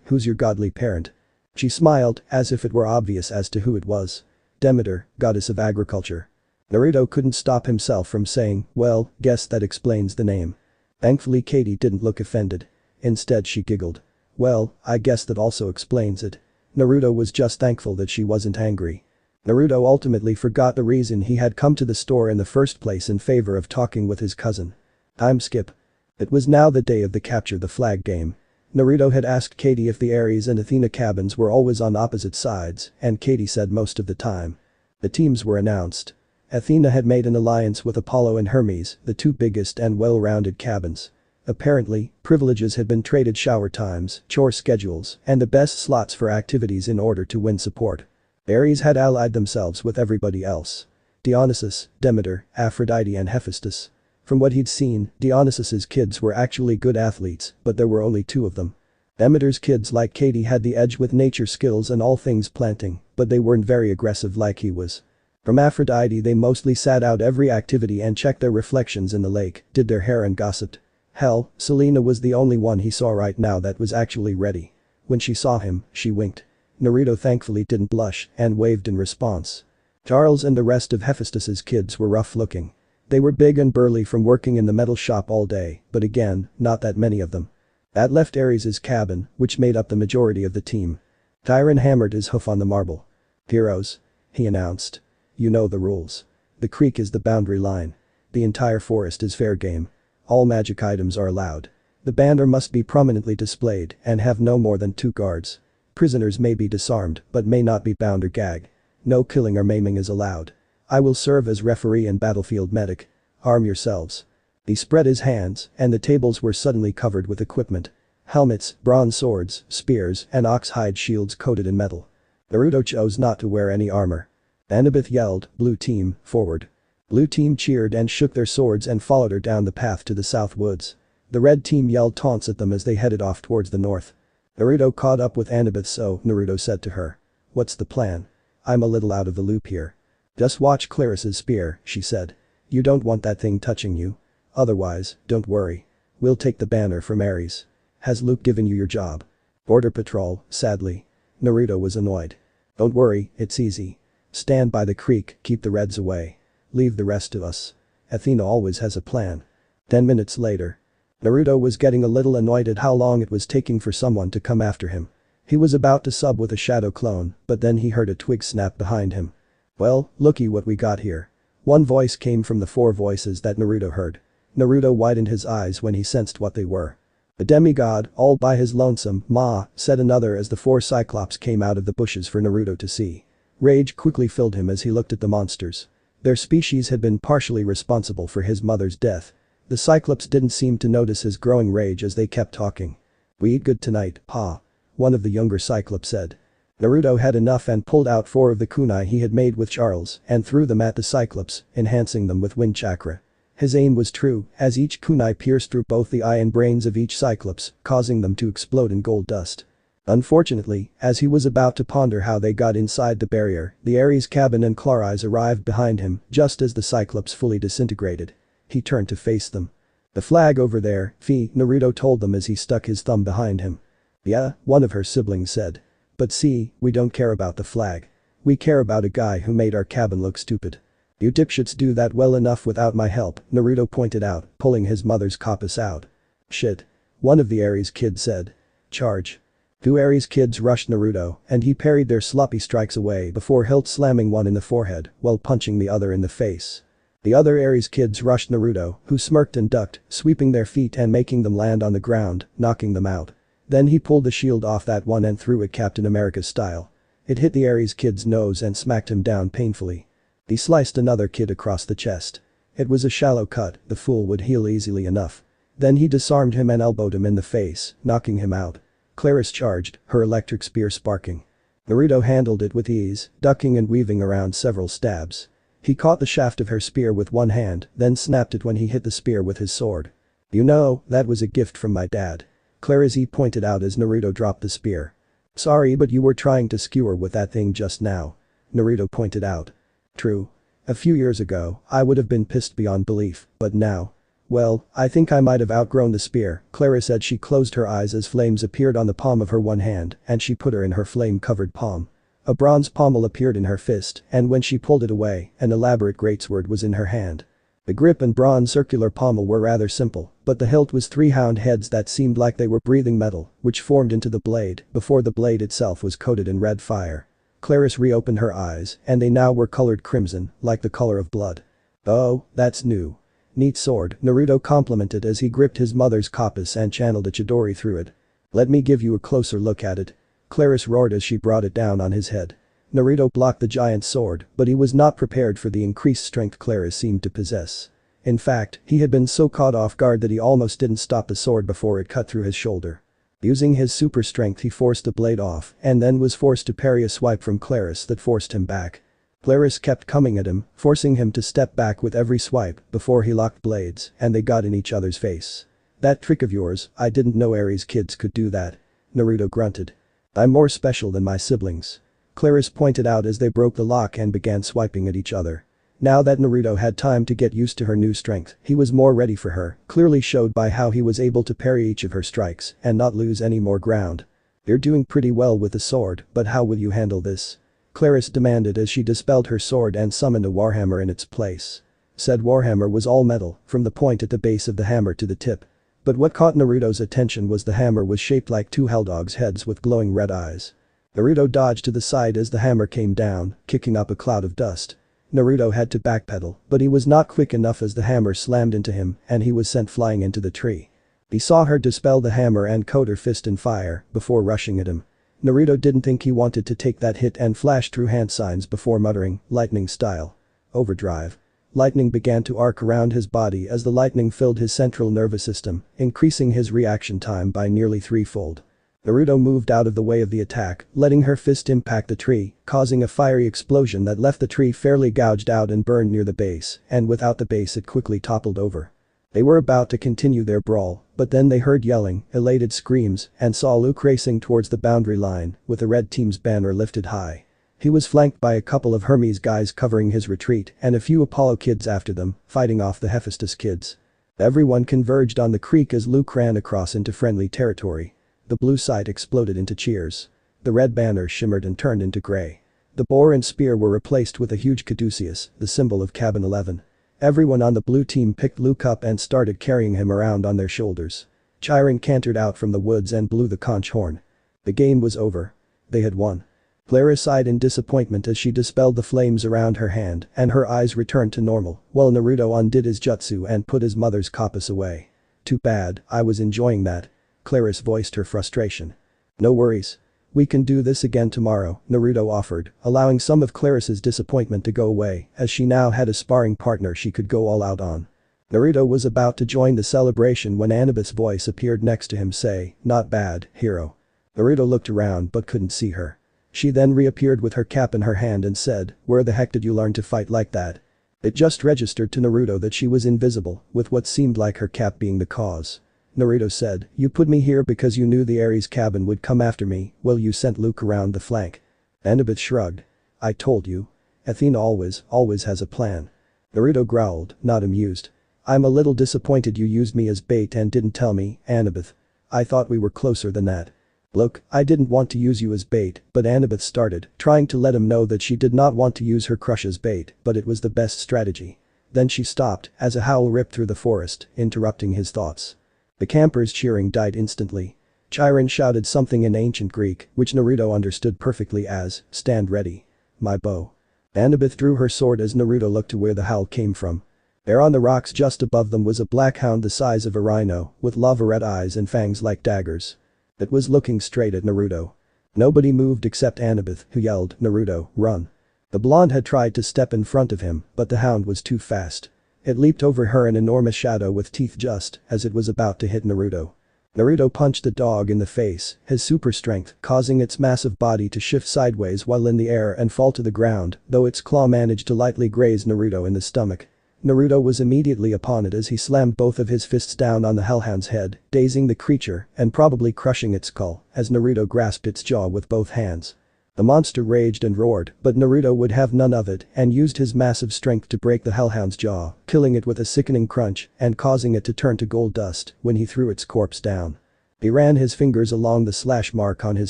Who's your godly parent? She smiled, as if it were obvious as to who it was. Demeter, goddess of agriculture. Naruto couldn't stop himself from saying, well, guess that explains the name. Thankfully Katie didn't look offended. Instead she giggled. Well, I guess that also explains it. Naruto was just thankful that she wasn't angry. Naruto ultimately forgot the reason he had come to the store in the first place in favor of talking with his cousin. Time skip. It was now the day of the capture the flag game. Naruto had asked Katie if the Ares and Athena cabins were always on opposite sides, and Katie said most of the time. The teams were announced. Athena had made an alliance with Apollo and Hermes, the two biggest and well-rounded cabins. Apparently, privileges had been traded, shower times, chore schedules, and the best slots for activities in order to win support. Ares had allied themselves with everybody else. Dionysus, Demeter, Aphrodite and Hephaestus. From what he'd seen, Dionysus's kids were actually good athletes, but there were only 2 of them. Demeter's kids like Katie had the edge with nature skills and all things planting, but they weren't very aggressive like he was. From Aphrodite they mostly sat out every activity and checked their reflections in the lake, did their hair and gossiped. Hell, Selena was the only one he saw right now that was actually ready. When she saw him, she winked. Naruto thankfully didn't blush and waved in response. Charles and the rest of Hephaestus's kids were rough looking. They were big and burly from working in the metal shop all day, but again, not that many of them. That left Ares's cabin, which made up the majority of the team. Tyron hammered his hoof on the marble. Heroes. He announced. You know the rules. The creek is the boundary line. The entire forest is fair game. All magic items are allowed. The banner must be prominently displayed and have no more than 2 guards. Prisoners may be disarmed but may not be bound or gagged. No killing or maiming is allowed. I will serve as referee and battlefield medic. Arm yourselves. He spread his hands and the tables were suddenly covered with equipment. Helmets, bronze swords, spears, and ox-hide shields coated in metal. Naruto chose not to wear any armor. Annabeth yelled, "Blue team, forward." Blue team cheered and shook their swords and followed her down the path to the south woods. The red team yelled taunts at them as they headed off towards the north. Naruto caught up with Annabeth, so Naruto said to her. What's the plan? I'm a little out of the loop here. Just watch Clarrisee's spear, she said. You don't want that thing touching you. Otherwise, don't worry. We'll take the banner from Ares. Has Luke given you your job? Border Patrol, sadly. Naruto was annoyed. Don't worry, it's easy. Stand by the creek, keep the Reds away. Leave the rest to us. Athena always has a plan. 10 minutes later. Naruto was getting a little annoyed at how long it was taking for someone to come after him. He was about to sub with a shadow clone, but then he heard a twig snap behind him. Well, looky what we got here. One voice came from the 4 voices that Naruto heard. Naruto widened his eyes when he sensed what they were. A demigod, all by his lonesome, ma, said another as the 4 Cyclops came out of the bushes for Naruto to see. Rage quickly filled him as he looked at the monsters. Their species had been partially responsible for his mother's death. The Cyclops didn't seem to notice his growing rage as they kept talking. We eat good tonight, pa. One of the younger Cyclops said. Naruto had enough and pulled out 4 of the kunai he had made with Charles and threw them at the Cyclops, enhancing them with wind chakra. His aim was true, as each kunai pierced through both the eye and brains of each Cyclops, causing them to explode in gold dust. Unfortunately, as he was about to ponder how they got inside the barrier, the Ares cabin and Clarrisee arrived behind him just as the Cyclops fully disintegrated. He turned to face them. The flag over there, Naruto told them as he stuck his thumb behind him. Yeah, one of her siblings said. But see, we don't care about the flag. We care about a guy who made our cabin look stupid. You dipshits do that well enough without my help, Naruto pointed out, pulling his mother's coppice out. Shit. One of the Ares kids said. Charge. 2 Ares kids rushed Naruto, and he parried their sloppy strikes away before hilt slamming one in the forehead while punching the other in the face. The other Ares kids rushed Naruto, who smirked and ducked, sweeping their feet and making them land on the ground, knocking them out. Then he pulled the shield off that one and threw it Captain America style. It hit the Ares kid's nose and smacked him down painfully. He sliced another kid across the chest. It was a shallow cut, the fool would heal easily enough. Then he disarmed him and elbowed him in the face, knocking him out. Clarrisee charged, her electric spear sparking. Naruto handled it with ease, ducking and weaving around several stabs. He caught the shaft of her spear with one hand, then snapped it when he hit the spear with his sword. You know, that was a gift from my dad. Clarrisee pointed out as Naruto dropped the spear. Sorry, but you were trying to skewer with that thing just now. Naruto pointed out. True. A few years ago, I would have been pissed beyond belief, but now. Well, I think I might have outgrown the spear, Clarrisee said. She closed her eyes as flames appeared on the palm of her one hand and she put her in her flame-covered palm. A bronze pommel appeared in her fist and when she pulled it away, an elaborate greatsword was in her hand. The grip and bronze circular pommel were rather simple, but the hilt was 3 hound heads that seemed like they were breathing metal, which formed into the blade before the blade itself was coated in red fire. Clarrisee reopened her eyes and they now were colored crimson, like the color of blood. Oh, that's new. Neat sword, Naruto complimented as he gripped his mother's coppice and channeled a Chidori through it. Let me give you a closer look at it. Clarrisee roared as she brought it down on his head. Naruto blocked the giant sword, but he was not prepared for the increased strength Clarrisee seemed to possess. In fact, he had been so caught off guard that he almost didn't stop the sword before it cut through his shoulder. Using his super strength he forced the blade off and then was forced to parry a swipe from Clarrisee that forced him back. Clarrisee kept coming at him, forcing him to step back with every swipe before he locked blades and they got in each other's face. That trick of yours, I didn't know Ares kids could do that. Naruto grunted. I'm more special than my siblings. Clarrisee pointed out as they broke the lock and began swiping at each other. Now that Naruto had time to get used to her new strength, he was more ready for her, clearly showed by how he was able to parry each of her strikes and not lose any more ground. You're doing pretty well with the sword, but how will you handle this? Clarrisee demanded as she dispelled her sword and summoned a warhammer in its place. Said warhammer was all metal, from the point at the base of the hammer to the tip. But what caught Naruto's attention was the hammer was shaped like 2 helldogs' heads with glowing red eyes. Naruto dodged to the side as the hammer came down, kicking up a cloud of dust. Naruto had to backpedal, but he was not quick enough as the hammer slammed into him and he was sent flying into the tree. He saw her dispel the hammer and coat her fist in fire before rushing at him. Naruto didn't think he wanted to take that hit and flashed through hand signs before muttering, lightning style. Overdrive. Lightning began to arc around his body as the lightning filled his central nervous system, increasing his reaction time by nearly 3-fold. Naruto moved out of the way of the attack, letting her fist impact the tree, causing a fiery explosion that left the tree fairly gouged out and burned near the base, and without the base it quickly toppled over. They were about to continue their brawl, but then they heard yelling, elated screams, and saw Luke racing towards the boundary line with the red team's banner lifted high. He was flanked by a couple of Hermes guys covering his retreat and a few Apollo kids after them, fighting off the Hephaestus kids. Everyone converged on the creek as Luke ran across into friendly territory. The blue side exploded into cheers. The red banner shimmered and turned into gray. The boar and spear were replaced with a huge caduceus, the symbol of Cabin 11. Everyone on the blue team picked Luke up and started carrying him around on their shoulders. Chiron cantered out from the woods and blew the conch horn. The game was over. They had won. Clara sighed in disappointment as she dispelled the flames around her hand and her eyes returned to normal while Naruto undid his jutsu and put his mother's kopis away. Too bad, I was enjoying that. Clarrisee voiced her frustration. No worries. We can do this again tomorrow, Naruto offered, allowing some of Clarisee's disappointment to go away as she now had a sparring partner she could go all out on. Naruto was about to join the celebration when Annabeth's voice appeared next to him say, "Not bad, hero." Naruto looked around but couldn't see her. She then reappeared with her cap in her hand and said, "Where the heck did you learn to fight like that?" It just registered to Naruto that she was invisible, with what seemed like her cap being the cause. Naruto said, "You put me here because you knew the Ares cabin would come after me, well you sent Luke around the flank." Annabeth shrugged. "I told you. Athena always has a plan." Naruto growled, not amused. "I'm a little disappointed you used me as bait and didn't tell me, Annabeth. I thought we were closer than that." "Look, I didn't want to use you as bait," but Annabeth started, trying to let him know that she did not want to use her crush as bait, but it was the best strategy. Then she stopped as a howl ripped through the forest, interrupting his thoughts. The campers' cheering died instantly. Chiron shouted something in ancient Greek, which Naruto understood perfectly as, "Stand ready. My bow." Annabeth drew her sword as Naruto looked to where the howl came from. There on the rocks just above them was a black hound the size of a rhino, with lava-red eyes and fangs like daggers. It was looking straight at Naruto. Nobody moved except Annabeth, who yelled, "Naruto, run." The blonde had tried to step in front of him, but the hound was too fast. It leaped over her an enormous shadow with teeth just as it was about to hit Naruto. Naruto punched the dog in the face, his super strength causing its massive body to shift sideways while in the air and fall to the ground, though its claw managed to lightly graze Naruto in the stomach. Naruto was immediately upon it as he slammed both of his fists down on the Hellhound's head, dazing the creature and probably crushing its skull as Naruto grasped its jaw with both hands. The monster raged and roared, but Naruto would have none of it and used his massive strength to break the Hellhound's jaw, killing it with a sickening crunch and causing it to turn to gold dust when he threw its corpse down. He ran his fingers along the slash mark on his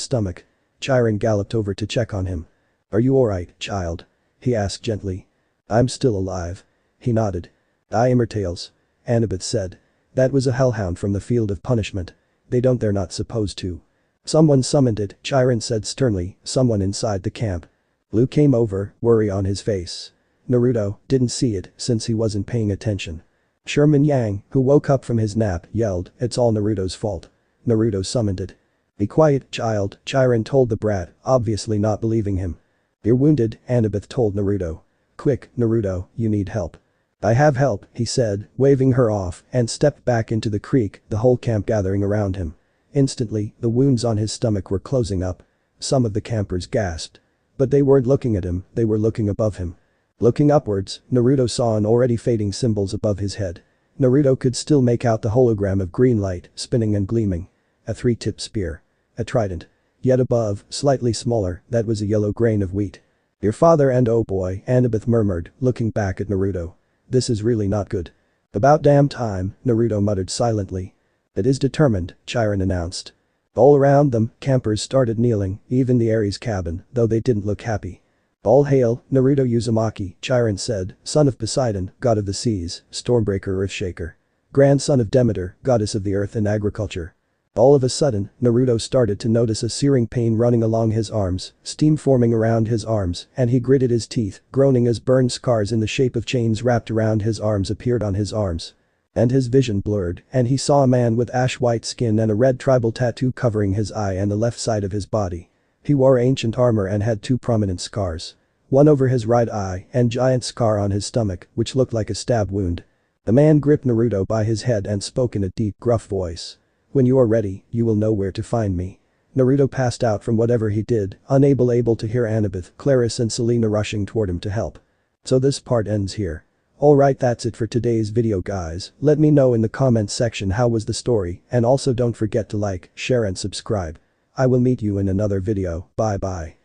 stomach. Chiron galloped over to check on him. "Are you alright, child?" he asked gently. "I'm still alive." He nodded. "I am Tails," Annabeth said. "That was a hellhound from the field of punishment. They're not supposed to." "Someone summoned it," Chiron said sternly, "someone inside the camp." Luke came over, worry on his face. Naruto didn't see it since he wasn't paying attention. Sherman Yang, who woke up from his nap, yelled, "It's all Naruto's fault. Naruto summoned it." "Be quiet, child," Chiron told the brat, obviously not believing him. "You're wounded," Annabeth told Naruto. "Quick, Naruto, you need help." "I have help," he said, waving her off and stepped back into the creek, the whole camp gathering around him. Instantly, the wounds on his stomach were closing up. Some of the campers gasped. But they weren't looking at him, they were looking above him. Looking upwards, Naruto saw an already fading symbols above his head. Naruto could still make out the hologram of green light, spinning and gleaming. A three-tipped spear. A trident. Yet above, slightly smaller, that was a yellow grain of wheat. "Your father and oh boy," Annabeth murmured, looking back at Naruto. "This is really not good." "About damn time," Naruto muttered silently. "It is determined," Chiron announced. All around them, campers started kneeling, even the Ares cabin, though they didn't look happy. "All hail, Naruto Uzumaki," Chiron said, "son of Poseidon, god of the seas, stormbreaker earthshaker. Grandson of Demeter, goddess of the earth and agriculture." All of a sudden, Naruto started to notice a searing pain running along his arms, steam forming around his arms, and he gritted his teeth, groaning as burn scars in the shape of chains wrapped around his arms appeared on his arms. And his vision blurred, and he saw a man with ash-white skin and a red tribal tattoo covering his eye and the left side of his body. He wore ancient armor and had two prominent scars. One over his right eye and giant scar on his stomach, which looked like a stab wound. The man gripped Naruto by his head and spoke in a deep, gruff voice. "When you are ready, you will know where to find me." Naruto passed out from whatever he did, unable to hear Annabeth, Clarrisee and Selena rushing toward him to help. So this part ends here. Alright, that's it for today's video guys, let me know in the comments section how was the story, and also don't forget to like, share and subscribe. I will meet you in another video, bye bye.